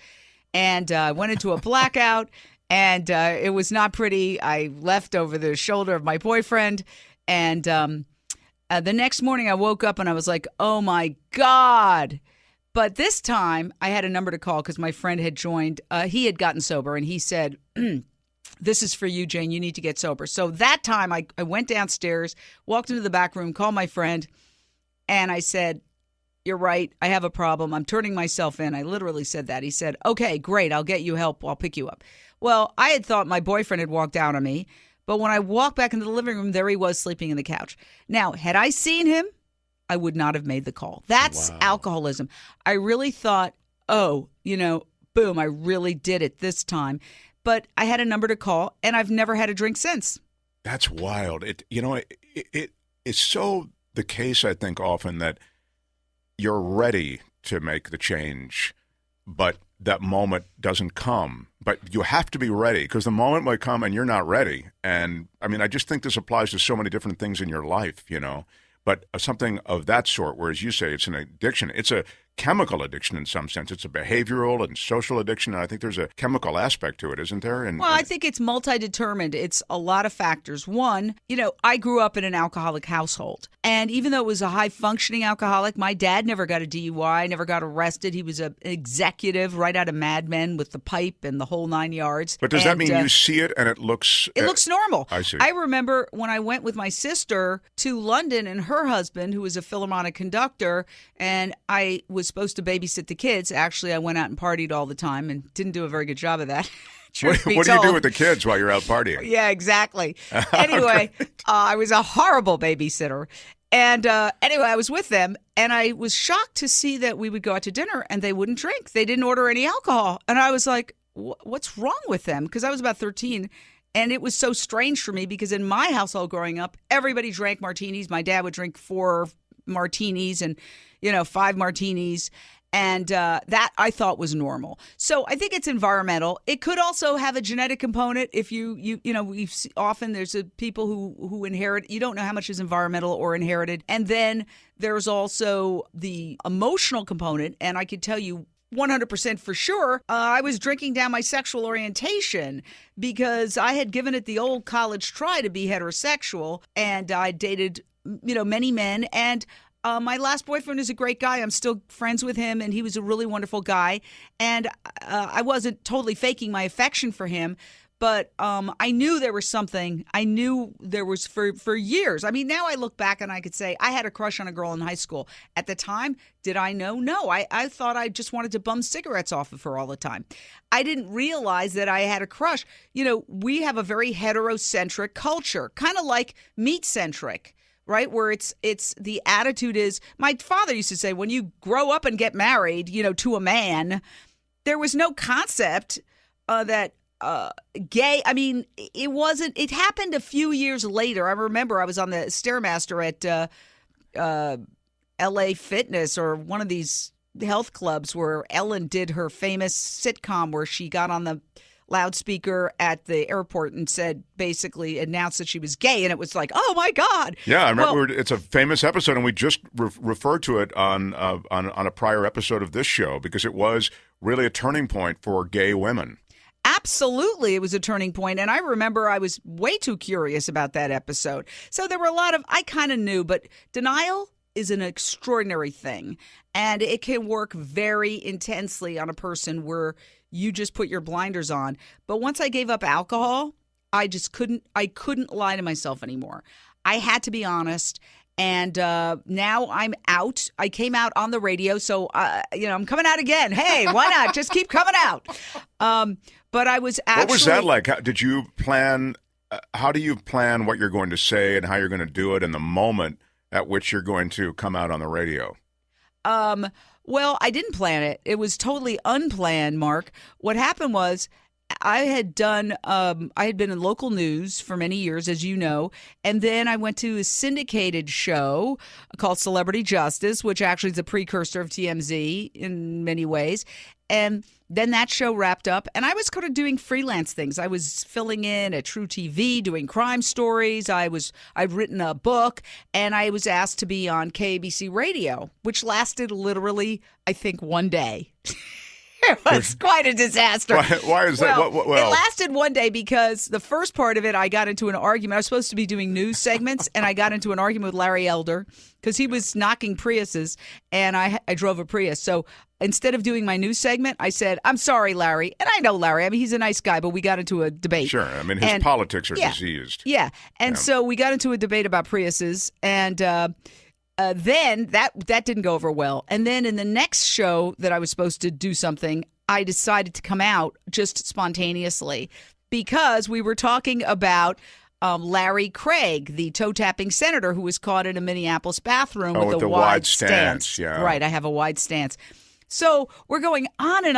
and I went into a blackout, and it was not pretty. I left over the shoulder of my boyfriend, and the next morning I woke up and I was like, oh, my God. But this time I had a number to call because my friend had joined. He had gotten sober, and he said, this is for you, Jane. You need to get sober. So that time I went downstairs, walked into the back room, called my friend, and I said, you're right. I have a problem. I'm turning myself in. I literally said that. He said, okay, great. I'll get you help. I'll pick you up. Well, I had thought my boyfriend had walked out on me. But when I walked back into the living room, there he was sleeping in the couch. Now, had I seen him, I would not have made the call. That's alcoholism. I really thought, oh, boom, I really did it this time. But I had a number to call, and I've never had a drink since. That's wild. It's so the case, I think, often that you're ready to make the change, but that moment doesn't come. But you have to be ready because the moment might come and you're not ready. And I mean, I just think this applies to so many different things in your life, But something of that sort, whereas you say it's an addiction, it's a chemical addiction in some sense. It's a behavioral and social addiction, and I think there's a chemical aspect to it, isn't there? Well, I think it's multi-determined. It's a lot of factors. One, I grew up in an alcoholic household, and even though it was a high-functioning alcoholic, my dad never got a DUI, never got arrested. He was an executive right out of Mad Men with the pipe and the whole 9 yards. But does that mean you see it and it looks... It looks normal. I see. I remember when I went with my sister to London and her husband, who was a Philharmonic conductor, and I was supposed to babysit the kids. Actually, I went out and partied all the time and didn't do a very good job of that. What do you do with the kids while you're out partying? Yeah, exactly. Anyway, I was a horrible babysitter. And anyway, I was with them, and I was shocked to see that we would go out to dinner, and they wouldn't drink. They didn't order any alcohol. And I was like, what's wrong with them? Because I was about 13. And it was so strange for me because in my household growing up, everybody drank martinis. My dad would drink 4 martinis and, 5 martinis. And that I thought was normal. So I think it's environmental. It could also have a genetic component. If often there's people who inherit. You don't know how much is environmental or inherited. And then there's also the emotional component. And I could tell you 100% for sure, I was drinking down my sexual orientation because I had given it the old college try to be heterosexual, and I dated, many men. And my last boyfriend is a great guy. I'm still friends with him, and he was a really wonderful guy. And I wasn't totally faking my affection for him. But I knew there was something. I knew there was for years. I mean, now I look back and I could say I had a crush on a girl in high school. At the time, did I know? No. I thought I just wanted to bum cigarettes off of her all the time. I didn't realize that I had a crush. We have a very heterocentric culture, kind of like meat-centric, right? Where it's the attitude is, my father used to say, when you grow up and get married, to a man, there was no concept that gay. I mean, it happened a few years later. I remember I was on the Stairmaster at LA Fitness or one of these health clubs where Ellen did her famous sitcom where she got on the loudspeaker at the airport and basically announced that she was gay, and it was like, oh my God. Yeah, I remember. It's a famous episode, and we just referred to it on a prior episode of this show because it was really a turning point for gay women. Absolutely, it was a turning point. And I remember I was way too curious about that episode. So there were a lot of, I kind of knew, but denial is an extraordinary thing. And it can work very intensely on a person where you just put your blinders on. But once I gave up alcohol, I couldn't lie to myself anymore. I had to be honest. And now I'm out. I came out on the radio, so I'm coming out again. Hey, why not? Just keep coming out. But I was actually. What was that like? Did you plan? How do you plan what you're going to say and how you're going to do it in the moment at which you're going to come out on the radio? Well, I didn't plan it. It was totally unplanned, Mark. What happened was I had been in local news for many years, as you know, and then I went to a syndicated show called Celebrity Justice, which actually is a precursor of TMZ in many ways. And then that show wrapped up, and I was kind of doing freelance things. I was filling in at True TV, doing crime stories. I'd written a book, and I was asked to be on KABC Radio, which lasted literally, I think, one day. It was quite a disaster. Why is that? Well, it lasted one day because the first part of it, I got into an argument. I was supposed to be doing news segments, and I got into an argument with Larry Elder because he was knocking Priuses, and I drove a Prius. So instead of doing my news segment, I said, I'm sorry, Larry. And I know Larry. I mean, he's a nice guy, but we got into a debate. Sure. I mean, his politics are diseased. Yeah. And so we got into a debate about Priuses, and then that didn't go over well. And then in the next show that I was supposed to do something, I decided to come out just spontaneously because we were talking about Larry Craig, the toe-tapping senator who was caught in a Minneapolis bathroom with a wide stance. Yeah. Right, I have a wide stance. So we're going on, and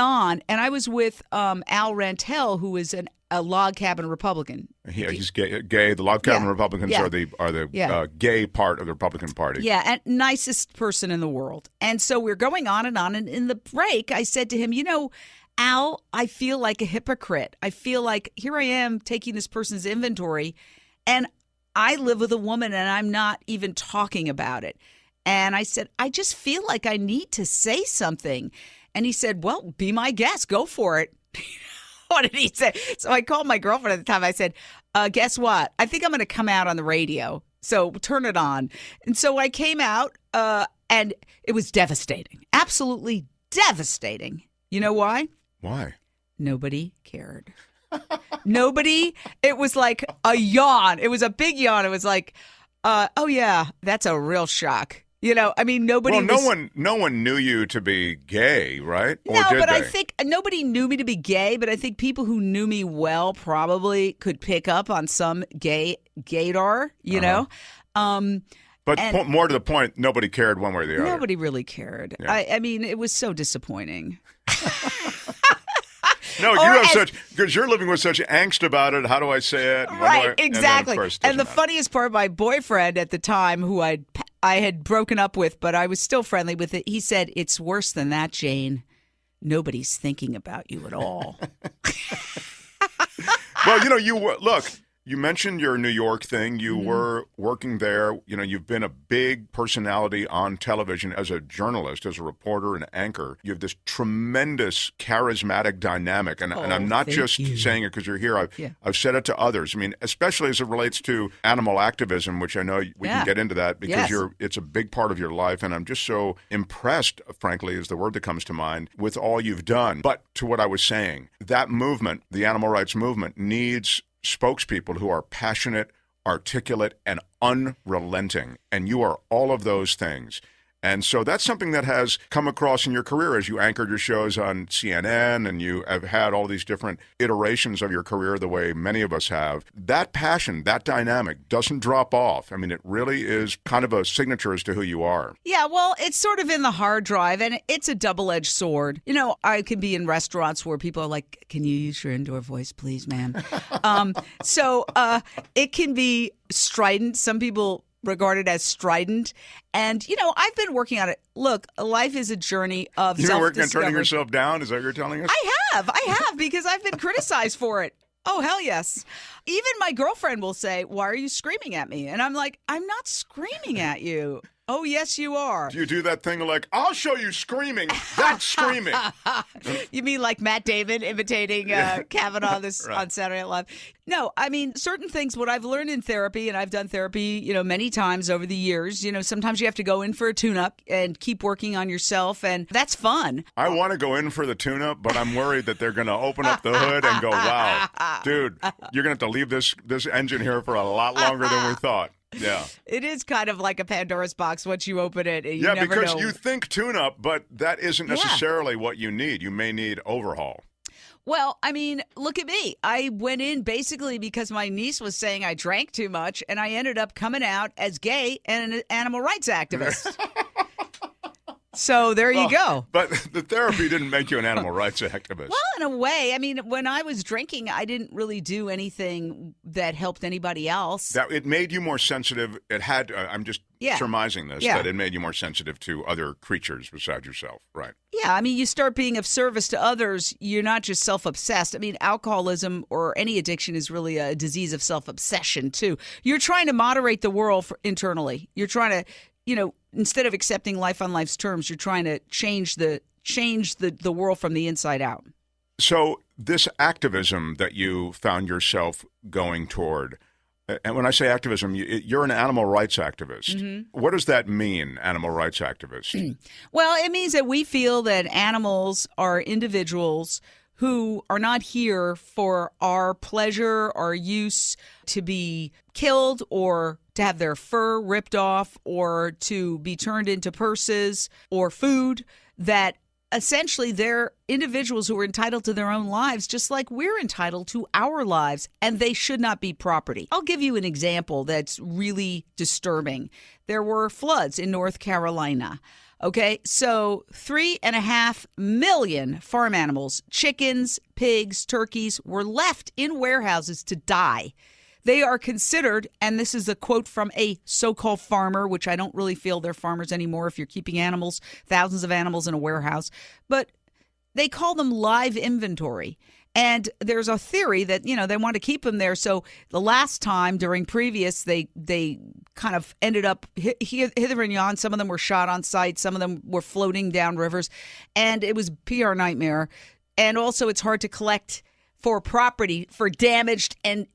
I was with Al Rantel, who is a log cabin Republican. He's gay. The log cabin Republicans are the gay part of the Republican Party. Yeah, and nicest person in the world. And so we're going on, and in the break, I said to him, Al, I feel like a hypocrite. I feel like here I am taking this person's inventory, and I live with a woman, and I'm not even talking about it. And I said, I just feel like I need to say something. And he said, well, be my guest. Go for it. What did he say? So I called my girlfriend at the time. I said, guess what? I think I'm going to come out on the radio. So turn it on. And so I came out, and it was devastating. Absolutely devastating. You know why? Why? Nobody cared. Nobody. It was like a yawn. It was a big yawn. It was like, oh, yeah, that's a real shock. I mean, nobody. Well, no one knew you to be gay, right? Or no, did but they? I think nobody knew me to be gay. But I think people who knew me well probably could pick up on some gaydar. Know. But more to the point, nobody cared one way or the other. Nobody really cared. Yeah. I mean, it was so disappointing. No, you have because you're living with such angst about it. How do I say it? Right, exactly. And the funniest part, my boyfriend at the time, who I had broken up with, but I was still friendly with it, he said, it's worse than that, Jane. Nobody's thinking about you at all. Well, look. You mentioned your New York thing. You were working there. You've been a big personality on television as a journalist, as a reporter and anchor. You have this tremendous charismatic dynamic. And I'm not just saying it because you're here. I've said it to others. I mean, especially as it relates to animal activism, which I know we can get into that because it's a big part of your life. And I'm just so impressed, frankly, is the word that comes to mind, with all you've done. But to what I was saying, that movement, the animal rights movement, needs spokespeople who are passionate, articulate, and unrelenting. And you are all of those things. And so that's something that has come across in your career as you anchored your shows on CNN and you have had all these different iterations of your career the way many of us have. That passion, that dynamic doesn't drop off. I mean, it really is kind of a signature as to who you are. Yeah, well, it's sort of in the hard drive, and it's a double-edged sword. I can be in restaurants where people are like, can you use your indoor voice, please, ma'am? So it can be strident. Some people regarded as strident. And, I've been working on it. Look, life is a journey of self-discovery. You're working on turning yourself down? Is that what you're telling us? I have, because I've been criticized for it. Oh, hell yes. Even my girlfriend will say, why are you screaming at me? And I'm like, I'm not screaming at you. Oh, yes, you are. Do you do that thing like, I'll show you screaming? That's screaming. You mean like Matt Damon imitating Kavanaugh on Saturday Night Live? No, I mean, certain things, what I've learned in therapy, and I've done therapy, many times over the years, sometimes you have to go in for a tune-up and keep working on yourself, and that's fun. I want to go in for the tune-up, but I'm worried that they're going to open up the hood and go, wow, dude, you're going to have to leave this engine here for a lot longer than we thought. Yeah. It is kind of like a Pandora's box once you open it. You never because know. You think tune-up, but that isn't necessarily what you need. You may need overhaul. Well, I mean, look at me. I went in basically because my niece was saying I drank too much, and I ended up coming out as gay and an animal rights activist. So there you go. But the therapy didn't make you an animal rights activist. Well, in a way. I mean, when I was drinking, I didn't really do anything that helped anybody else. That it made you more sensitive. It had, I'm just surmising this, that it made you more sensitive to other creatures besides yourself, right? Yeah, I mean, you start being of service to others. You're not just self-obsessed. I mean, alcoholism or any addiction is really a disease of self-obsession, too. You're trying to moderate the world internally. You're trying to, instead of accepting life on life's terms, you're trying to change the change the world from the inside out. So this activism that you found yourself going toward, and when I say activism, you're an animal rights activist. Mm-hmm. What does that mean, animal rights activist? Well, it means that we feel that animals are individuals who are not here for our pleasure, our use, to be killed or to have their fur ripped off or to be turned into purses or food, that essentially they're individuals who are entitled to their own lives, just like we're entitled to our lives, and they should not be property. I'll give you an example that's really disturbing. There were floods in North Carolina. Okay, so 3.5 million farm animals, chickens, pigs, turkeys, were left in warehouses to die. They are considered, and this is a quote from a so-called farmer, which I don't really feel they're farmers anymore if you're keeping animals, thousands of animals in a warehouse, but they call them live inventory. And there's a theory that, they want to keep them there. So the last time during previous, they kind of ended up hither and yon. Some of them were shot on sight. Some of them were floating down rivers. And it was a PR nightmare. And also it's hard to collect for property, for damaged and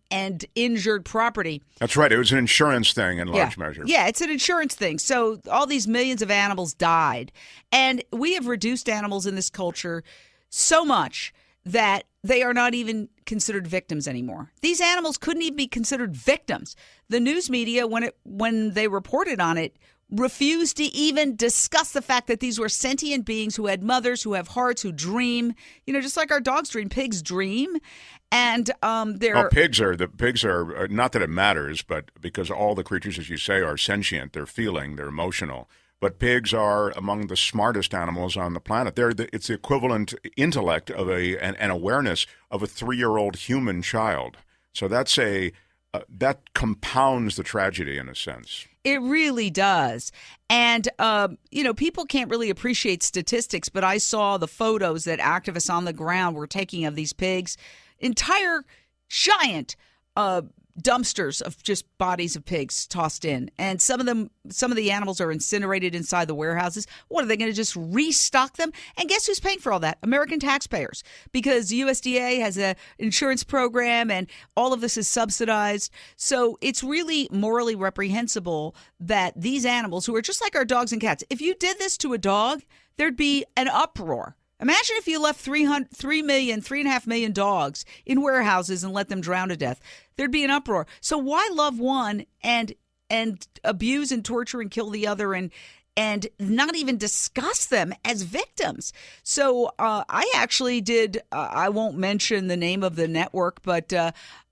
injured property. That's right. It was an insurance thing in large measure. Yeah, it's an insurance thing. So all these millions of animals died. And we have reduced animals in this culture so much that they are not even considered victims anymore. These animals couldn't even be considered victims. The news media, when they reported on it, refused to even discuss the fact that these were sentient beings who had mothers, who have hearts, who dream, just like our dogs dream, pigs dream. And pigs are not that it matters, but because all the creatures, as you say, are sentient, they're feeling, they're emotional. But pigs are among the smartest animals on the planet. It's the equivalent intellect of an awareness of a 3-year-old human child. So that compounds the tragedy in a sense. It really does. And, people can't really appreciate statistics, but I saw the photos that activists on the ground were taking of these pigs, entire giant dumpsters of just bodies of pigs tossed in. And some of the animals are incinerated inside the warehouses. What, are they going to just restock them? And guess who's paying for all that? American taxpayers, because USDA has an insurance program and all of this is subsidized. So it's really morally reprehensible that these animals, who are just like our dogs and cats, if you did this to a dog, there'd be an uproar. Imagine if you left 3.5 million dogs in warehouses and let them drown to death. There'd be an uproar. So why love one and abuse and torture and kill the other and not even discuss them as victims? So I actually did, I won't mention the name of the network, but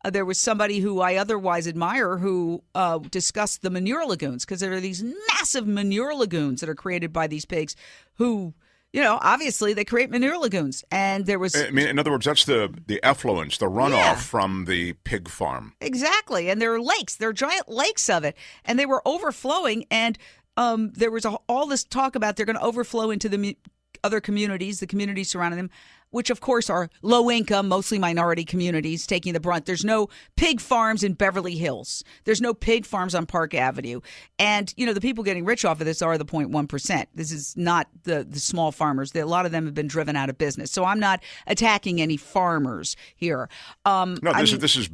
there was somebody who I otherwise admire who discussed the manure lagoons, because there are these massive manure lagoons that are created by these pigs who, obviously they create manure lagoons. And there was... in other words, that's the effluence, the runoff from the pig farm. Exactly. And there are lakes. There are giant lakes of it. And they were overflowing. And there was all this talk about they're going to overflow into the other communities, the communities surrounding them, which, of course, are low-income, mostly minority communities taking the brunt. There's no pig farms in Beverly Hills. There's no pig farms on Park Avenue. And, the people getting rich off of this are the 0.1%. This is not the small farmers. A lot of them have been driven out of business. So I'm not attacking any farmers here. This is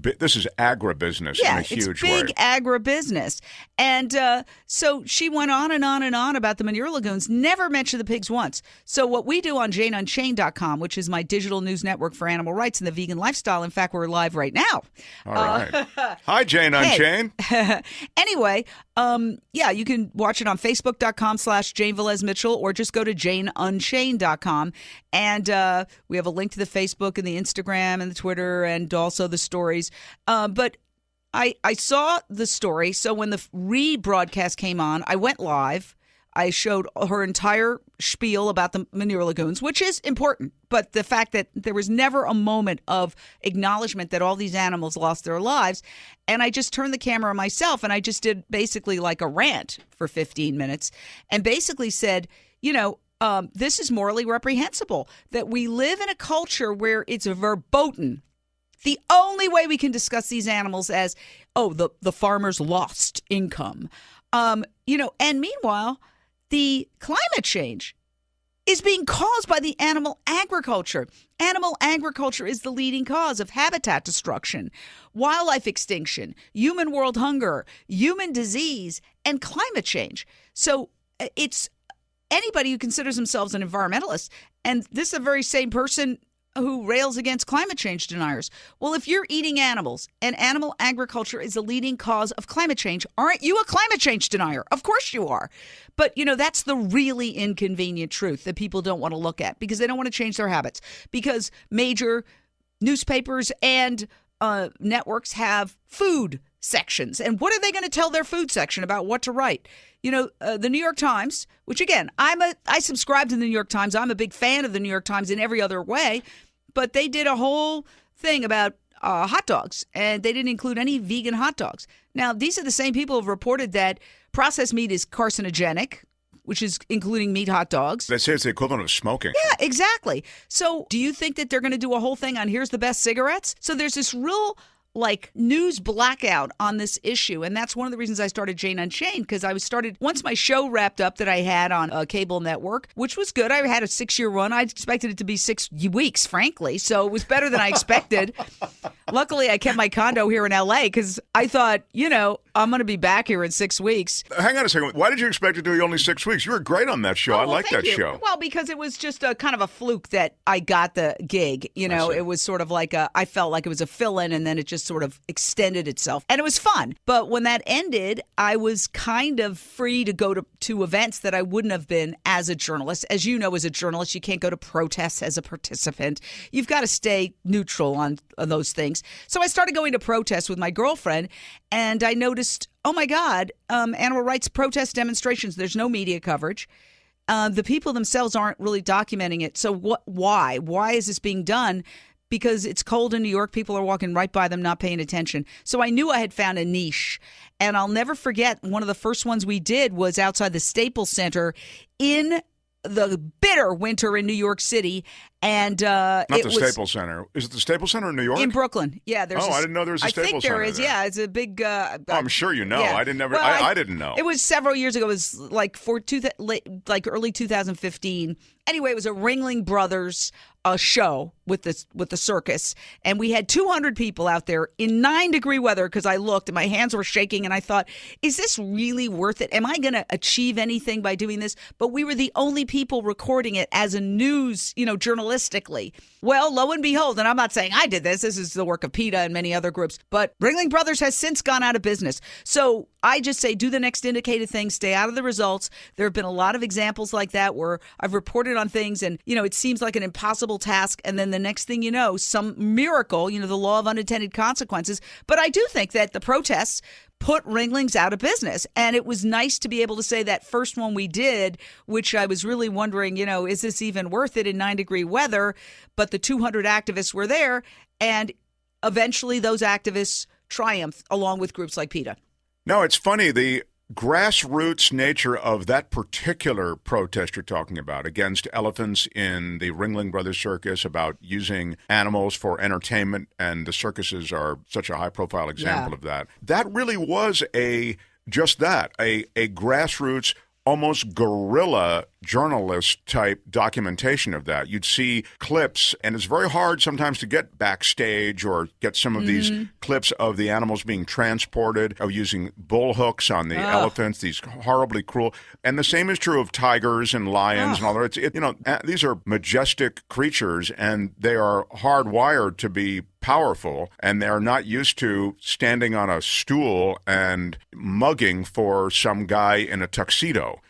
agribusiness in a huge way. It's big agribusiness. And so she went on and on and on about the manure lagoons, never mentioned the pigs once. So what we do on JaneUnchained.com, which is my digital news network for animal rights and the vegan lifestyle. In fact, we're live right now. All right. Hi, Jane Unchained. Anyway, you can watch it on Facebook.com/Jane Velez-Mitchell, or just go to JaneUnchained.com. And we have a link to the Facebook and the Instagram and the Twitter and also the stories. But I saw the story. So when the rebroadcast came on, I went live. I showed her entire spiel about the manure lagoons, which is important. But the fact that there was never a moment of acknowledgement that all these animals lost their lives. And I just turned the camera on myself and I just did basically like a rant for 15 minutes and basically said, this is morally reprehensible, that we live in a culture where it's verboten. The only way we can discuss these animals as, the farmers lost income. And meanwhile, the climate change is being caused by the animal agriculture. Animal agriculture is the leading cause of habitat destruction, wildlife extinction, human world hunger, human disease, and climate change. So it's anybody who considers themselves an environmentalist, and this is the very same person who rails against climate change deniers. Well, if you're eating animals and animal agriculture is the leading cause of climate change, aren't you a climate change denier? Of course you are. But, that's the really inconvenient truth that people don't want to look at because they don't want to change their habits, because major newspapers and networks have food sections. And what are they going to tell their food section about what to write? The New York Times, which again, I subscribe to the New York Times. I'm a big fan of the New York Times in every other way, but they did a whole thing about hot dogs, and they didn't include any vegan hot dogs. Now, these are the same people who have reported that processed meat is carcinogenic, which is including meat hot dogs. They say it's the equivalent of smoking. Yeah, exactly. So do you think that they're going to do a whole thing on here's the best cigarettes? So there's this real news blackout on this issue. And that's one of the reasons I started Jane Unchained, because once my show wrapped up that I had on a cable network, which was good. I had a 6-year run. I expected it to be 6 weeks, frankly. So it was better than I expected. Luckily, I kept my condo here in L.A. because I thought, I'm going to be back here in 6 weeks. Hang on a second. Why did you expect it to be only 6 weeks? You were great on that show. I like that show. Well, because it was just a kind of a fluke that I got the gig. It was sort of like I felt like it was a fill-in, and then it just sort of extended itself. And it was fun. But when that ended, I was kind of free to go to events that I wouldn't have been as a journalist. As you know, as a journalist, you can't go to protests as a participant. You've got to stay neutral on those things. So I started going to protests with my girlfriend, and I noticed, oh my God, animal rights protest demonstrations, there's no media coverage. The people themselves aren't really documenting it. So why? Why is this being done? Because it's cold in New York. People are walking right by them, not paying attention. So I knew I had found a niche. And I'll never forget, one of the first ones we did was outside the Staples Center in the bitter winter in New York City. And Not the Staples Center. Is it the Staples Center in New York? In Brooklyn. Yeah. I didn't know there was a Staples Center. I think there is. Yeah. It's a big. I'm sure you know. Yeah. I didn't know. It was several years ago. It was like early 2015. Anyway, it was a Ringling Brothers show with the circus, and we had 200 people out there in 9-degree weather, because I looked and my hands were shaking, and I thought, is this really worth it? Am I going to achieve anything by doing this? But we were the only people recording it as a news, journalistically. Well, lo and behold, and I'm not saying I did this. This is the work of PETA and many other groups, but Ringling Brothers has since gone out of business. So I just say, do the next indicated thing, stay out of the results. There have been a lot of examples like that where I've reported on things and, it seems like an impossible task. And then the next thing you know, some miracle, the law of unintended consequences. But I do think that the protests put Ringlings out of business. And it was nice to be able to say that first one we did, which I was really wondering, is this even worth it in 9-degree weather? But the 200 activists were there. And eventually those activists triumphed along with groups like PETA. No, it's funny. The grassroots nature of that particular protest you're talking about against elephants in the Ringling Brothers Circus, about using animals for entertainment, and the circuses are such a high-profile example of that. That really was a grassroots, almost guerrilla journalist type documentation of that. You'd see clips, and it's very hard sometimes to get backstage or get some of these clips of the animals being transported, of using bull hooks on the elephants, these horribly cruel. And the same is true of tigers and lions and all that. These are majestic creatures, and they are hardwired to be powerful, and they're not used to standing on a stool and mugging for some guy in a tuxedo.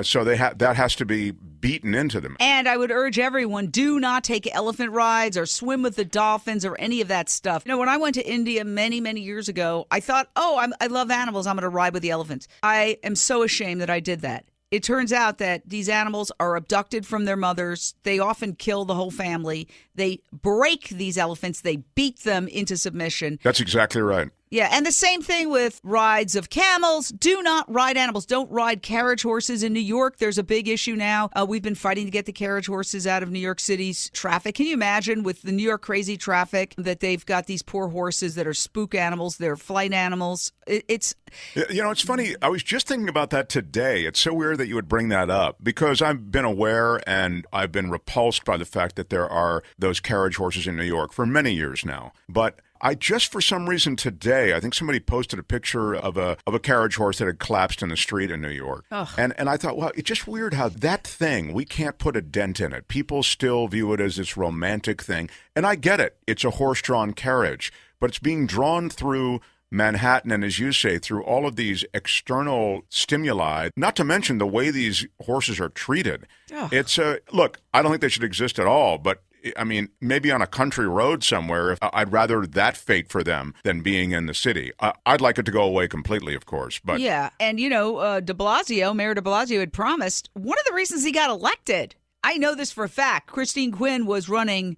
So that has to be beaten into them. And I would urge everyone, do not take elephant rides or swim with the dolphins or any of that stuff. When I went to India many, many years ago, I thought, I love animals. I'm going to ride with the elephants. I am so ashamed that I did that. It turns out that these animals are abducted from their mothers. They often kill the whole family. They break these elephants. They beat them into submission. That's exactly right. Yeah, and the same thing with rides of camels. Do not ride animals. Don't ride carriage horses in New York. There's a big issue now. We've been fighting to get the carriage horses out of New York City's traffic. Can you imagine with the New York crazy traffic that they've got these poor horses that are spook animals, they're flight animals? It's It's funny. I was just thinking about that today. It's so weird that you would bring that up because I've been aware and I've been repulsed by the fact that there are those carriage horses in New York for many years now. But I just, for some reason today, I think somebody posted a picture of a carriage horse that had collapsed in the street in New York. And I thought, well, it's just weird how that thing, we can't put a dent in it. People still view it as this romantic thing. And I get it. It's a horse-drawn carriage, but it's being drawn through Manhattan and, as you say, through all of these external stimuli, not to mention the way these horses are treated. It's look, I don't think they should exist at all, but I mean, maybe on a country road somewhere, I'd rather that fate for them than being in the city. I'd like it to go away completely, of course. But yeah, and Mayor de Blasio had promised one of the reasons he got elected. I know this for a fact. Christine Quinn was running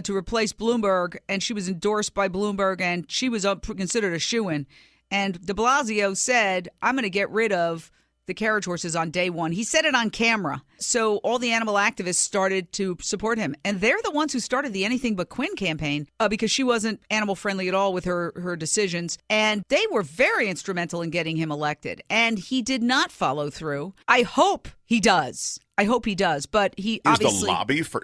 to replace Bloomberg, and she was endorsed by Bloomberg, and she was considered a shoo-in. And de Blasio said, I'm going to get rid of the carriage horses on day one. He said it on camera. So all the animal activists started to support him. And they're the ones who started the Anything But Quinn campaign because she wasn't animal friendly at all with her decisions. And they were very instrumental in getting him elected. And he did not follow through. I hope he does. But he obviously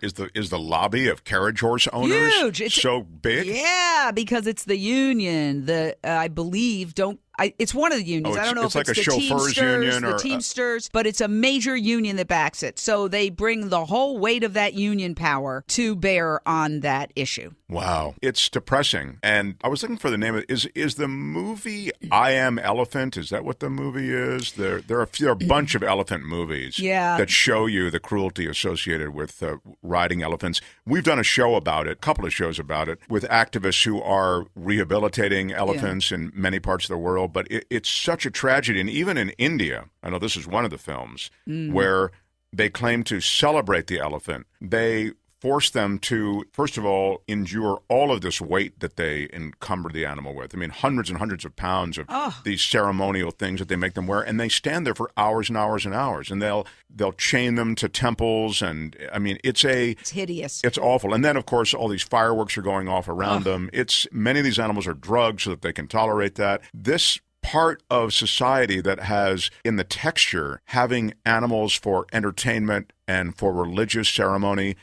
is the lobby of carriage horse owners huge. It's so big? Yeah, because it's the union. I believe it's one of the unions. I don't know if like it's a the chauffeurs Teamsters, union or the Teamsters, but it's a major union that backs it. So they bring the whole weight of that union power to bear on that issue. Wow, it's depressing. And I was looking for the name of it. Is the movie I Am Elephant? Is that what the movie is? There are a bunch of elephant movies that show you the cruelty associated with riding elephants. We've done a show about it, a couple of shows about it, with activists who are rehabilitating elephants in many parts of the world. But it's such a tragedy. And even in India, I know this is one of the films, where they claim to celebrate the elephant. They force them to, first of all, endure all of this weight that they encumber the animal with. I mean, hundreds and hundreds of pounds of these ceremonial things that they make them wear, and they stand there for hours and hours and hours, and they'll chain them to temples, and I mean, it's hideous. It's awful. And then, of course, all these fireworks are going off around them. Many of these animals are drugged so that they can tolerate that. This part of society that has in the texture having animals for entertainment and for religious ceremony,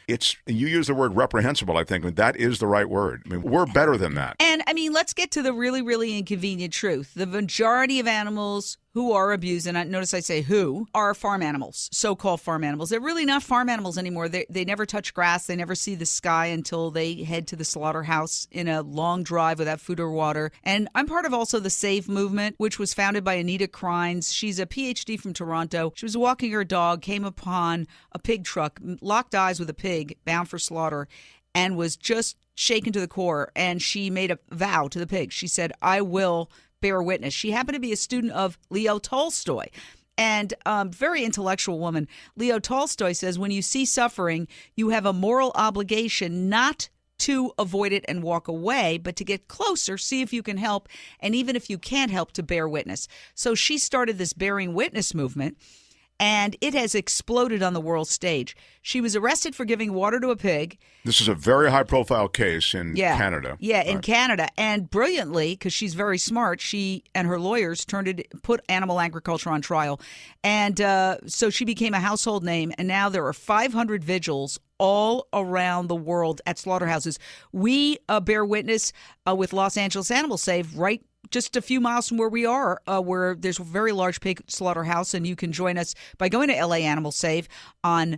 you use the word reprehensible, I think. That is the right word. I mean, we're better than that. And, I mean, let's get to the really, really inconvenient truth. The majority of animals who are abused, and notice I say who, are farm animals, so-called farm animals. They're really not farm animals anymore. They never touch grass. They never see the sky until they head to the slaughterhouse in a long drive without food or water. And I'm part of also the SAVE movement, which was founded by Anita Krines. She's a PhD from Toronto. She was walking her dog, came upon a pig truck, locked eyes with a pig bound for slaughter, and was just shaken to the core. And she made a vow to the pig. She said, I will bear witness. She happened to be a student of Leo Tolstoy, and very intellectual woman. Leo Tolstoy says, when you see suffering, you have a moral obligation not to avoid it and walk away, but to get closer, see if you can help, and even if you can't help, to bear witness. So she started this bearing witness movement, and it has exploded on the world stage. She was arrested for giving water to a pig. This is a very high-profile case in Canada. Yeah, in Canada. And brilliantly, because she's very smart, she and her lawyers put animal agriculture on trial. And so she became a household name, and now there are 500 vigils all around the world at slaughterhouses. We bear witness with Los Angeles Animal Save right just a few miles from where we are, where there's a very large pig slaughterhouse, and you can join us by going to LA Animal Save on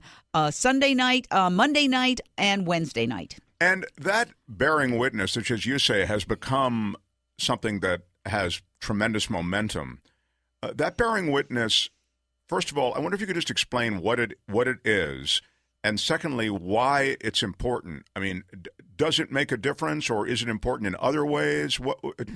Sunday night, Monday night, and Wednesday night. And that bearing witness, which, as you say, has become something that has tremendous momentum. That bearing witness, first of all, I wonder if you could just explain what it is, and secondly, why it's important. I mean, does it make a difference, or is it important in other ways?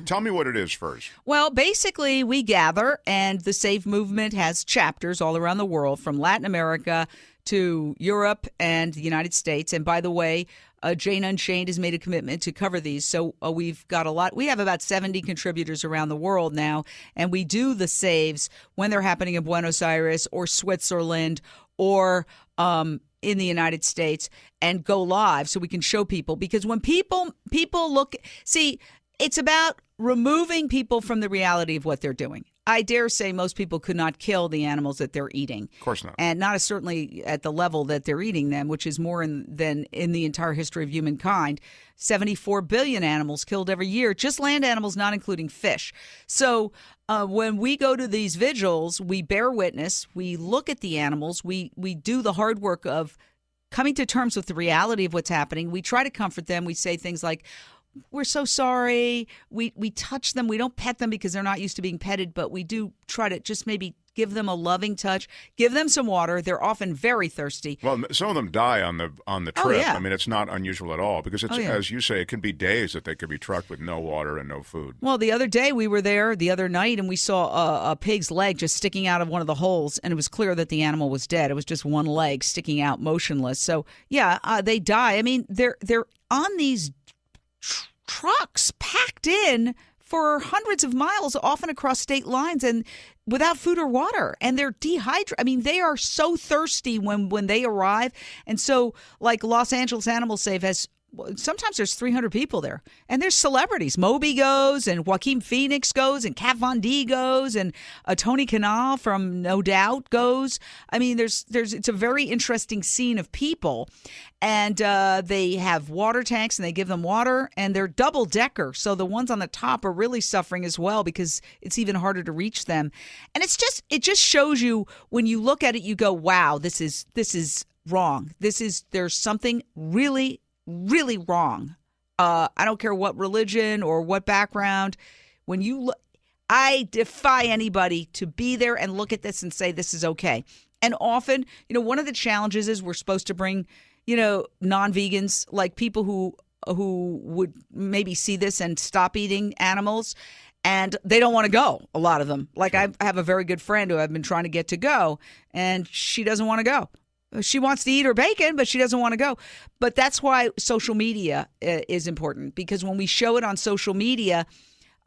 Tell me what it is first. Well, basically, we gather, and the SAVE movement has chapters all around the world, from Latin America to Europe and the United States. And by the way, Jane Unchained has made a commitment to cover these. So we've got a lot. We have about 70 contributors around the world now, and we do the saves when they're happening in Buenos Aires or Switzerland or in the United States, and go live so we can show people. Because when people look, see, it's about removing people from the reality of what they're doing. I dare say most people could not kill the animals that they're eating. Of course not. And not certainly at the level that they're eating them, which is more than in the entire history of humankind. 74 billion animals killed every year, just land animals, not including fish. So when we go to these vigils, we bear witness, we look at the animals, we do the hard work of coming to terms with the reality of what's happening. We try to comfort them. We say things like, we're so sorry. We touch them. We don't pet them because they're not used to being petted, but we do try to just maybe give them a loving touch, give them some water. They're often very thirsty. Well, some of them die on the trip. Oh, yeah. I mean, it's not unusual at all because it's, as you say, it can be days that they could be trucked with no water and no food. Well, the other day we were there, the other night, and we saw a pig's leg just sticking out of one of the holes, and it was clear that the animal was dead. It was just one leg sticking out motionless. So, yeah, they die. I mean, they're on these trucks packed in for hundreds of miles, often across state lines, and without food or water, and they're dehydrated. I mean, they are so thirsty when they arrive. And so, like Los Angeles Animal Save has, sometimes there's 300 people there, and there's celebrities. Moby goes, and Joaquin Phoenix goes, and Kat Von D goes, and Tony Kanal from No Doubt goes. I mean, it's a very interesting scene of people, and they have water tanks, and they give them water, and they're double decker. So the ones on the top are really suffering as well because it's even harder to reach them. And it just shows you, when you look at it, you go, wow, this is wrong. There's something really wrong. I don't care what religion or what background. When you look, I defy anybody to be there and look at this and say this is okay. And often, one of the challenges is we're supposed to bring, non-vegans, like people who would maybe see this and stop eating animals, and they don't want to go. A lot of them. Like, I have a very good friend who I've been trying to get to go, and she doesn't want to go. She wants to eat her bacon, but she doesn't want to go. But that's why social media is important, because when we show it on social media,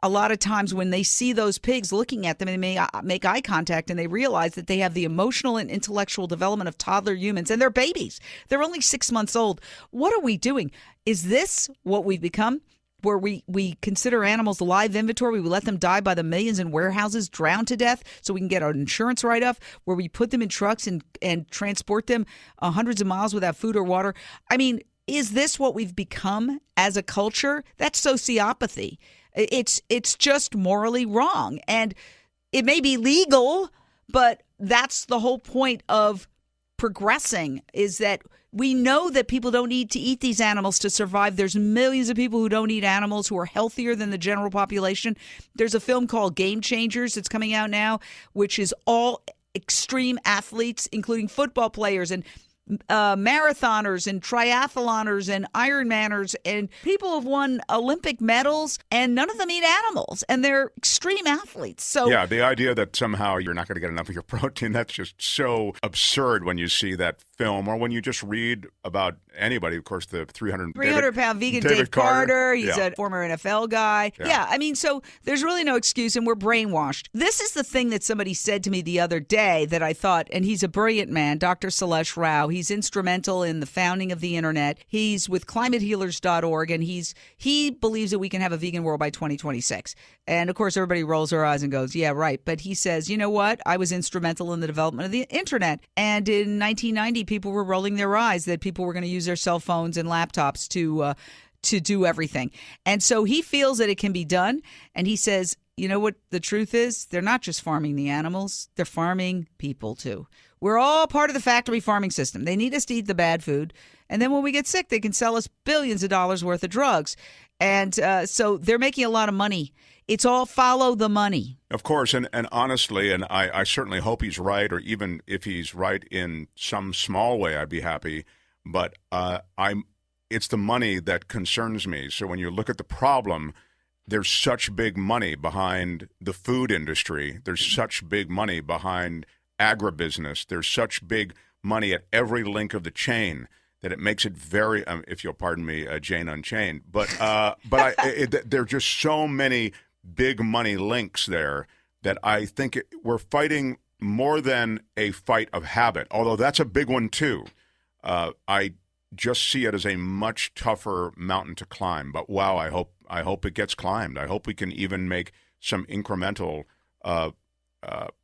a lot of times when they see those pigs looking at them, and they may make eye contact, and they realize that they have the emotional and intellectual development of toddler humans, and they're babies. They're only 6 months old. What are we doing? Is this what we've become? Where we consider animals live inventory, we let them die by the millions in warehouses, drown to death, so we can get our insurance write-off, where we put them in trucks and transport them hundreds of miles without food or water. I mean, is this what we've become as a culture? That's sociopathy. It's just morally wrong. And it may be legal, but that's the whole point of progressing, is that we know that people don't need to eat these animals to survive. There's millions of people who don't eat animals who are healthier than the general population. There's a film called Game Changers that's coming out now, which is all extreme athletes, including football players and marathoners and triathloners and Ironmanners, and people have won Olympic medals, and none of them eat animals, and they're extreme athletes. So yeah, the idea that somehow you're not going to get enough of your protein, that's just so absurd when you see that film, or when you just read about anybody. Of course, the 300-pound vegan Dave Carter. He's a former NFL guy. Yeah, I mean, so there's really no excuse, and we're brainwashed. This is the thing that somebody said to me the other day that I thought, and he's a brilliant man, Dr. Salesh Rao. He's instrumental in the founding of the internet. He's with climatehealers.org, and he believes that we can have a vegan world by 2026. And of course, everybody rolls their eyes and goes, yeah, right. But he says, you know what? I was instrumental in the development of the internet. And in 1990, people were rolling their eyes that people were going to use their cell phones and laptops to do everything. And so he feels that it can be done. And he says, you know what the truth is? They're not just farming the animals. They're farming people, too. We're all part of the factory farming system. They need us to eat the bad food. And then when we get sick, they can sell us billions of dollars worth of drugs. And so they're making a lot of money. It's all follow the money. Of course, and honestly, and I certainly hope he's right, or even if he's right in some small way, I'd be happy. But it's the money that concerns me. So when you look at the problem, there's such big money behind the food industry. There's such big money behind agribusiness. There's such big money at every link of the chain that it makes it very, if you'll pardon me, Jane Unchained. But there are just so many big money links there that I think we're fighting more than a fight of habit, although that's a big one too. I just see it as a much tougher mountain to climb. But wow, I hope it gets climbed. I hope we can even make some incremental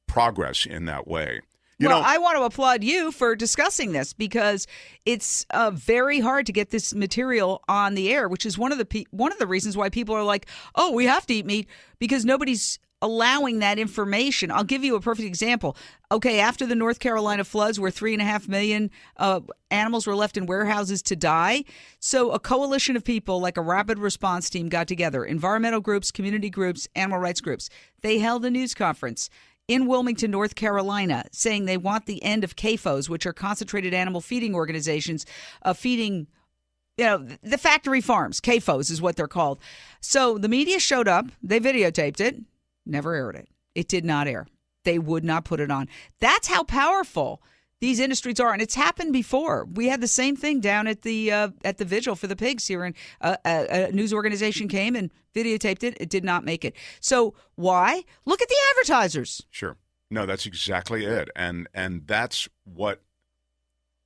progress in that way. I want to applaud you for discussing this because it's very hard to get this material on the air, which is one of the reasons why people are like, "Oh, we have to eat meat," because nobody's allowing that information. I'll give you a perfect example. Okay, after the North Carolina floods, where 3.5 million animals were left in warehouses to die, so a coalition of people, like a rapid response team, got together: environmental groups, community groups, animal rights groups. They held a news conference in Wilmington, North Carolina, saying they want the end of CAFOs, which are concentrated animal feeding organizations, feeding, the factory farms. CAFOs is what they're called. So the media showed up. They videotaped it. Never aired it. It did not air. They would not put it on. That's how powerful these industries are, and it's happened before. We had the same thing down at the vigil for the pigs here, and a news organization came and videotaped it. It did not make it. So why? Look at the advertisers. Sure. No, that's exactly it, and that's what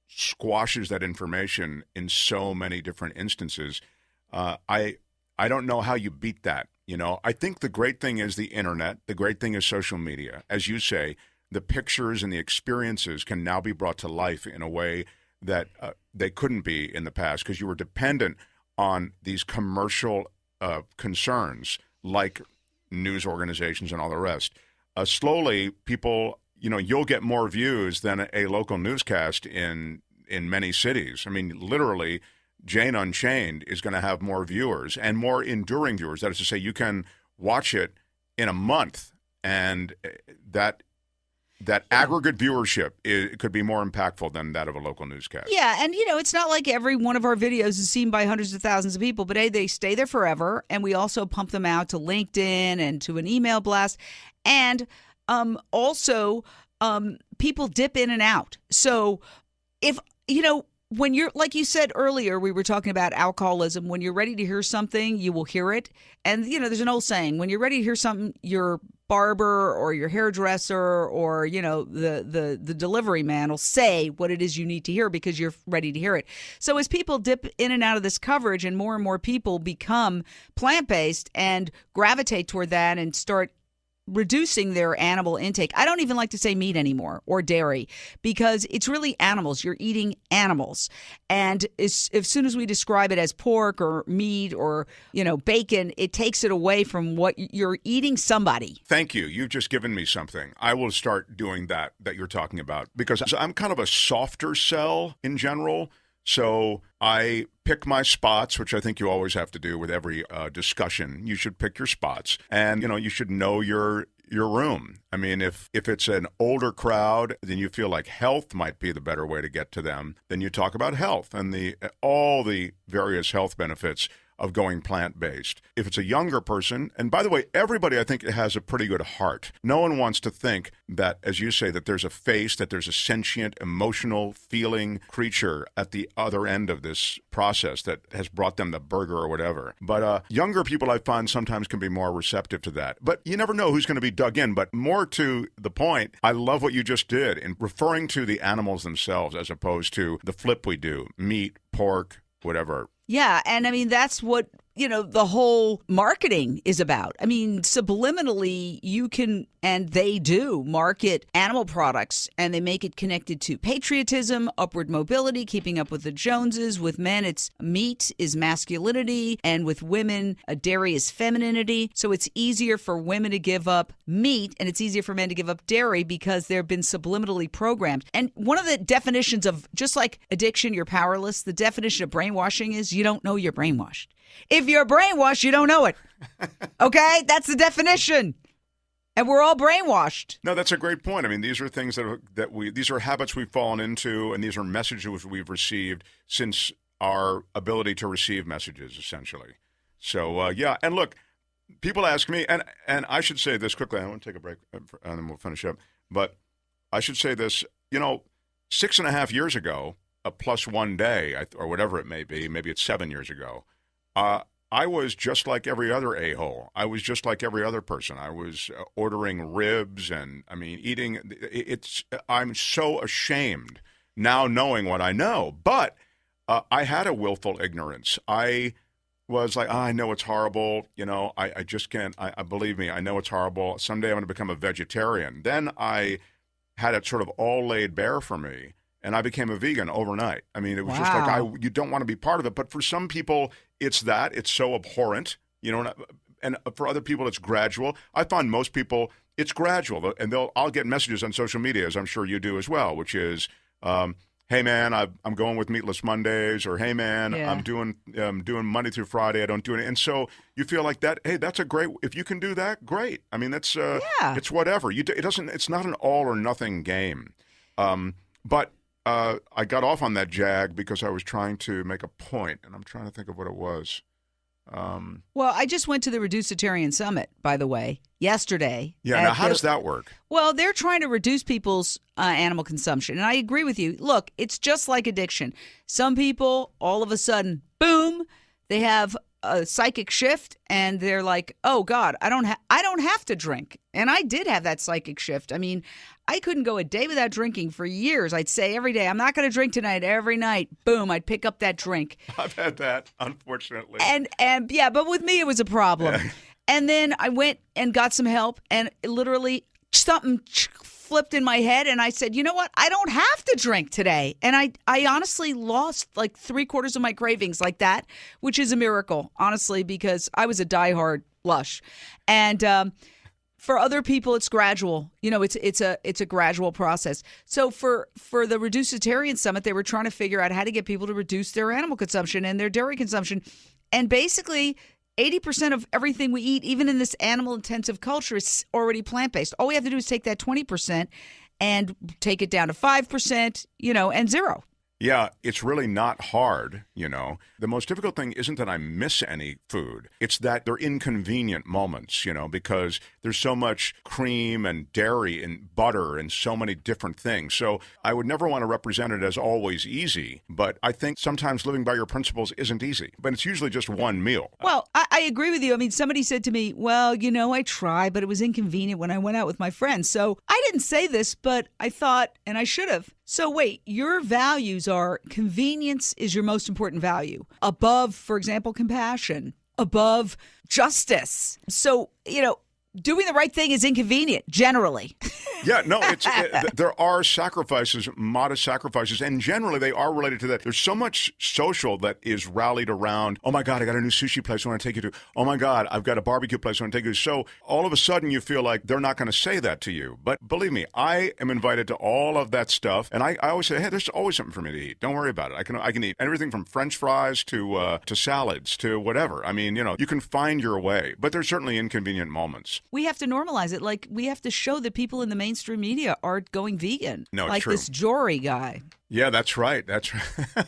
squashes that information in so many different instances. I don't know how you beat that. I think the great thing is the internet. The great thing is social media. As you say, the pictures and the experiences can now be brought to life in a way that they couldn't be in the past because you were dependent on these commercial concerns like news organizations and all the rest. Slowly, people, you'll get more views than a local newscast in many cities. I mean, literally, Jane Unchained is going to have more viewers and more enduring viewers. That is to say, you can watch it in a month, and that aggregate viewership could be more impactful than that of a local newscast. Yeah, and it's not like every one of our videos is seen by hundreds of thousands of people, but they stay there forever, and we also pump them out to LinkedIn and to an email blast, and also people dip in and out. So if when you're, like you said earlier, we were talking about alcoholism. When you're ready to hear something, you will hear it. And, there's an old saying, when you're ready to hear something, your barber or your hairdresser or, the delivery man will say what it is you need to hear because you're ready to hear it. So as people dip in and out of this coverage and more people become plant-based and gravitate toward that and start reducing their animal intake. I don't even like to say meat anymore or dairy because it's really animals. You're eating animals. And as soon as we describe it as pork or meat or, bacon, it takes it away from what you're eating somebody. Thank you. You've just given me something. I will start doing that you're talking about because I'm kind of a softer sell in general. So I pick my spots, which I think you always have to do with every discussion. You should pick your spots, and you should know your room. I mean, if it's an older crowd, then you feel like health might be the better way to get to them. Then you talk about health and all the various health benefits of going plant-based. If it's a younger person, and by the way, everybody I think has a pretty good heart. No one wants to think that, as you say, that there's a face, that there's a sentient, emotional, feeling creature at the other end of this process that has brought them the burger or whatever. But younger people I find sometimes can be more receptive to that. But you never know who's going to be dug in. But more to the point, I love what you just did in referring to the animals themselves as opposed to the flip we do, meat, pork, whatever. Yeah, and I mean, that's what, the whole marketing is about. I mean, subliminally, you can, and they do, market animal products, and they make it connected to patriotism, upward mobility, keeping up with the Joneses. With men, it's meat is masculinity, and with women, dairy is femininity. So it's easier for women to give up meat, and it's easier for men to give up dairy because they've been subliminally programmed. And one of the definitions of, just like addiction, you're powerless, the definition of brainwashing is you don't know you're brainwashed. If you're brainwashed, you don't know it. Okay? That's the definition. And we're all brainwashed. No, that's a great point. I mean, these are things these are habits we've fallen into, and these are messages we've received since our ability to receive messages, essentially. So, yeah. And look, people ask me, and I should say this quickly. I want to take a break, and then we'll finish up. But I should say this, 6.5 years ago, a plus one day, or whatever it may be, maybe it's 7 years ago, I was just like every other a-hole. I was just like every other person. I was ordering ribs and, eating. I'm so ashamed now knowing what I know. But I had a willful ignorance. I was like, I know it's horrible. I just can't. I believe me, I know it's horrible. Someday I'm going to become a vegetarian. Then I had it sort of all laid bare for me, and I became a vegan overnight. It was just like, you don't want to be part of it. But for some people, it's so abhorrent, and for other people, it's gradual. I find most people, it's gradual. And I'll get messages on social media, as I'm sure you do as well, which is, hey, man, I'm going with Meatless Mondays, or hey, man, I'm doing Monday through Friday. I don't do it. And so you feel like that, hey, that's a great, if you can do that, great. That's, it's whatever. It's not an all or nothing game. But I got off on that jag because I was trying to make a point, and I'm trying to think of what it was. Well, I just went to the Reducitarian Summit, by the way, yesterday. Yeah, now how does that work? Well, they're trying to reduce people's animal consumption, and I agree with you. Look, it's just like addiction. Some people, all of a sudden, boom, they have a psychic shift, and they're like, oh, God, I don't have to drink. And I did have that psychic shift. I couldn't go a day without drinking for years. I'd say every day, I'm not going to drink tonight. Every night, boom, I'd pick up that drink. I've had that, unfortunately. And yeah, but with me, it was a problem. Yeah. And then I went and got some help, and literally something flipped in my head, and I said, you know what? I don't have to drink today. And I honestly lost like 3/4 of my cravings like that, which is a miracle, honestly, because I was a diehard lush. And for other people, it's gradual. It's a gradual process. So for the Reducitarian Summit, they were trying to figure out how to get people to reduce their animal consumption and their dairy consumption. And basically, 80% of everything we eat, even in this animal-intensive culture, is already plant-based. All we have to do is take that 20% and take it down to 5%, and 0. Yeah, it's really not hard, The most difficult thing isn't that I miss any food. It's that they're inconvenient moments, because there's so much cream and dairy and butter and so many different things. So I would never want to represent it as always easy, but I think sometimes living by your principles isn't easy. But it's usually just one meal. Well, I agree with you. Somebody said to me, well, I tried, but it was inconvenient when I went out with my friends. So I didn't say this, but I thought, and I should have. So wait, your values are convenience is your most important value, above, for example, compassion, above justice. So, doing the right thing is inconvenient, generally. Yeah, no, there are sacrifices, modest sacrifices, and generally they are related to that. There's so much social that is rallied around, oh my God, I got a new sushi place I want to take you to. Oh my God, I've got a barbecue place I want to take you to. So all of a sudden you feel like they're not going to say that to you. But believe me, I am invited to all of that stuff, and I always say, hey, there's always something for me to eat. Don't worry about it. I can eat everything from French fries to salads to whatever. You can find your way, but there's certainly inconvenient moments. We have to normalize it. Like, we have to show that people in the mainstream media are going vegan. No, like true. This Jory guy. Yeah, that's right. That's right.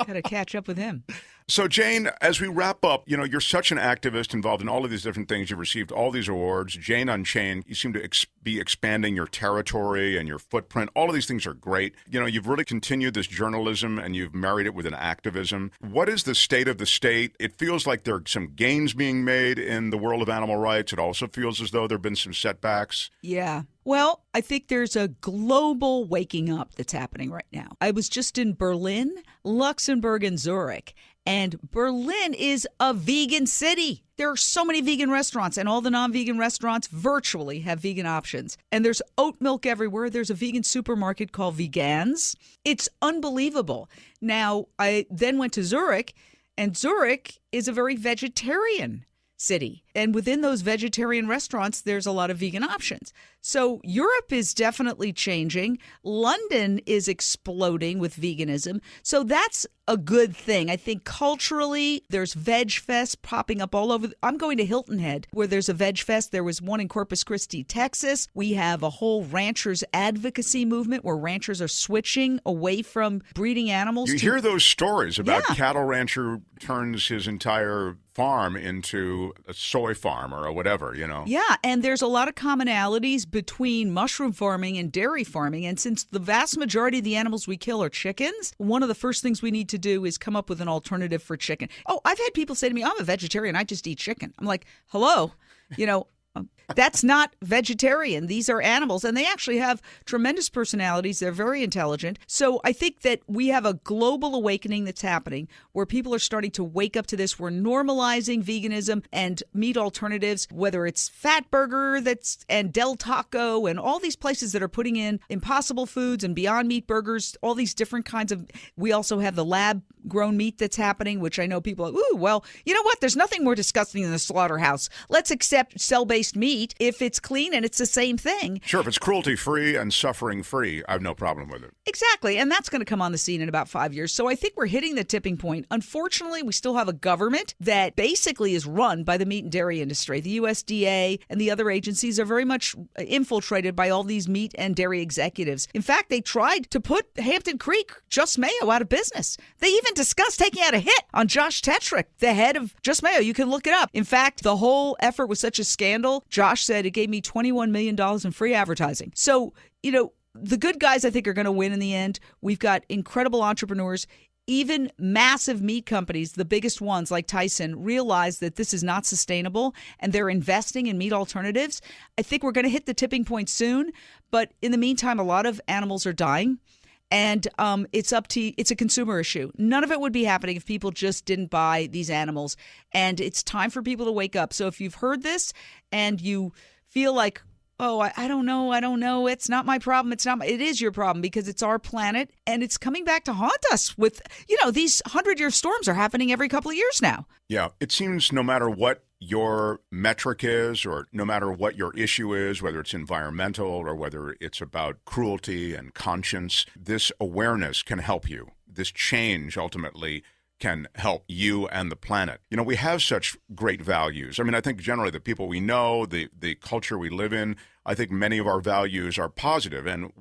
Got to catch up with him. So, Jane, as we wrap up, you're such an activist involved in all of these different things. You've received all these awards. Jane Unchained, you seem to be expanding your territory and your footprint. All of these things are great. You've really continued this journalism and you've married it with an activism. What is the state of the state? It feels like there are some gains being made in the world of animal rights. It also feels as though there have been some setbacks. Yeah. Well, I think there's a global waking up that's happening right now. I was just in Berlin, Luxembourg, and Zurich. And Berlin is a vegan city. There are so many vegan restaurants, and all the non-vegan restaurants virtually have vegan options. And there's oat milk everywhere. There's a vegan supermarket called Vegans. It's unbelievable. Now, I then went to Zurich, and Zurich is a very vegetarian city. And within those vegetarian restaurants, there's a lot of vegan options. So Europe is definitely changing. London is exploding with veganism. So that's a good thing. I think culturally, there's Veg Fest popping up all over. I'm going to Hilton Head, where there's a Veg Fest. There was one in Corpus Christi, Texas. We have a whole ranchers advocacy movement where ranchers are switching away from breeding animals. You hear those stories about cattle rancher turns his entire farm into a soy farm or whatever, Yeah, and there's a lot of commonalities between mushroom farming and dairy farming. And since the vast majority of the animals we kill are chickens, one of the first things we need to do is come up with an alternative for chicken. Oh, I've had people say to me, I'm a vegetarian, I just eat chicken. I'm like, hello, that's not vegetarian. These are animals, and they actually have tremendous personalities. They're very intelligent. So I think that we have a global awakening that's happening where people are starting to wake up to this. We're normalizing veganism and meat alternatives, whether it's Fat Burger and Del Taco and all these places that are putting in Impossible Foods and Beyond Meat burgers, all these different kinds of. We also have the lab-grown meat that's happening, which I know people are like, ooh, well, you know what? There's nothing more disgusting than the slaughterhouse. Let's accept cell-based meat if it's clean and it's the same thing. Sure, if it's cruelty-free and suffering-free, I have no problem with it. Exactly, and that's going to come on the scene in about 5 years. So I think we're hitting the tipping point. Unfortunately, we still have a government that basically is run by the meat and dairy industry. The USDA and the other agencies are very much infiltrated by all these meat and dairy executives. In fact, they tried to put Hampton Creek, Just Mayo, out of business. They even discussed taking out a hit on Josh Tetrick, the head of Just Mayo. You can look it up. In fact, the whole effort was such a scandal. Josh said it gave me $21 million in free advertising. So, the good guys, I think, are going to win in the end. We've got incredible entrepreneurs. Even massive meat companies, the biggest ones like Tyson, realize that this is not sustainable and they're investing in meat alternatives. I think we're going to hit the tipping point soon. But in the meantime, a lot of animals are dying. And it's a consumer issue. None of it would be happening if people just didn't buy these animals. And it's time for people to wake up. So if you've heard this and you feel like, oh, I don't know, it's not my problem, it is your problem because it's our planet and it's coming back to haunt us with, these 100-year storms are happening every couple of years now. Yeah, it seems no matter what your metric is or no matter what your issue is, whether it's environmental or whether it's about cruelty and conscience, this awareness can help you. This change ultimately can help you and the planet. We have such great values. I mean, I think generally the people we know, the culture we live in, I think many of our values are positive. And,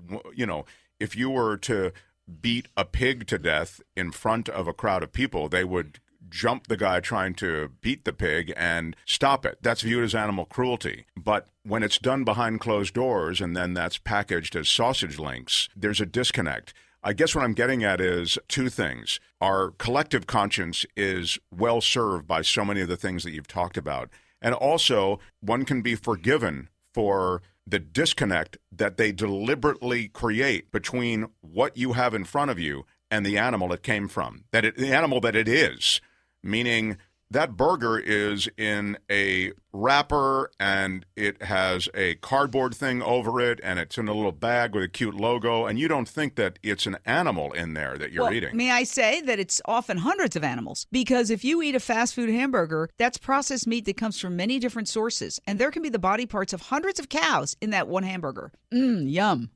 if you were to beat a pig to death in front of a crowd of people, they would jump the guy trying to beat the pig and stop it. That's viewed as animal cruelty. But when it's done behind closed doors and then that's packaged as sausage links, there's a disconnect. I guess what I'm getting at is two things. Our collective conscience is well served by so many of the things that you've talked about. And also, one can be forgiven for the disconnect that they deliberately create between what you have in front of you and the animal it came from, the animal that it is, meaning that burger is in a wrapper and it has a cardboard thing over it and it's in a little bag with a cute logo, and you don't think that it's an animal in there that you're eating. May I say that it's often hundreds of animals? Because if you eat a fast food hamburger, that's processed meat that comes from many different sources, and there can be the body parts of hundreds of cows in that one hamburger. Yum.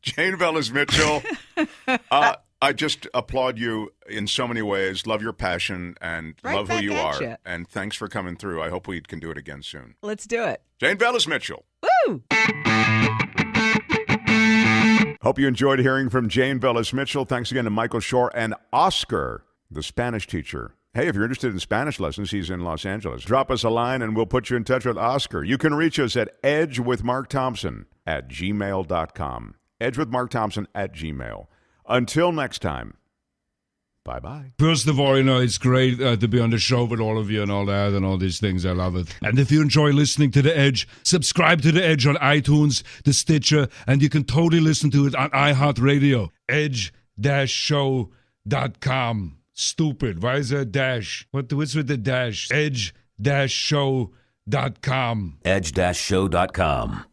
Jane Velez-Mitchell, I just applaud you in so many ways, love your passion, and love who you are. You. And thanks for coming through. I hope we can do it again soon. Let's do it. Jane Velez-Mitchell. Woo! Hope you enjoyed hearing from Jane Velez-Mitchell. Thanks again to Michael Shure and Oscar, the Spanish teacher. Hey, if you're interested in Spanish lessons, he's in Los Angeles. Drop us a line and we'll put you in touch with Oscar. You can reach us at edgewithmarkthompson@gmail.com. edgewithmarkthompson@gmail. Until next time, bye-bye. First of all, it's great to be on the show with all of you and all that and all these things. I love it. And if you enjoy listening to The Edge, subscribe to The Edge on iTunes, the Stitcher, and you can totally listen to it on iHeartRadio. edge-show.com. Stupid. Why is there a dash? What's with the dash? edge-show.com. edge-show.com.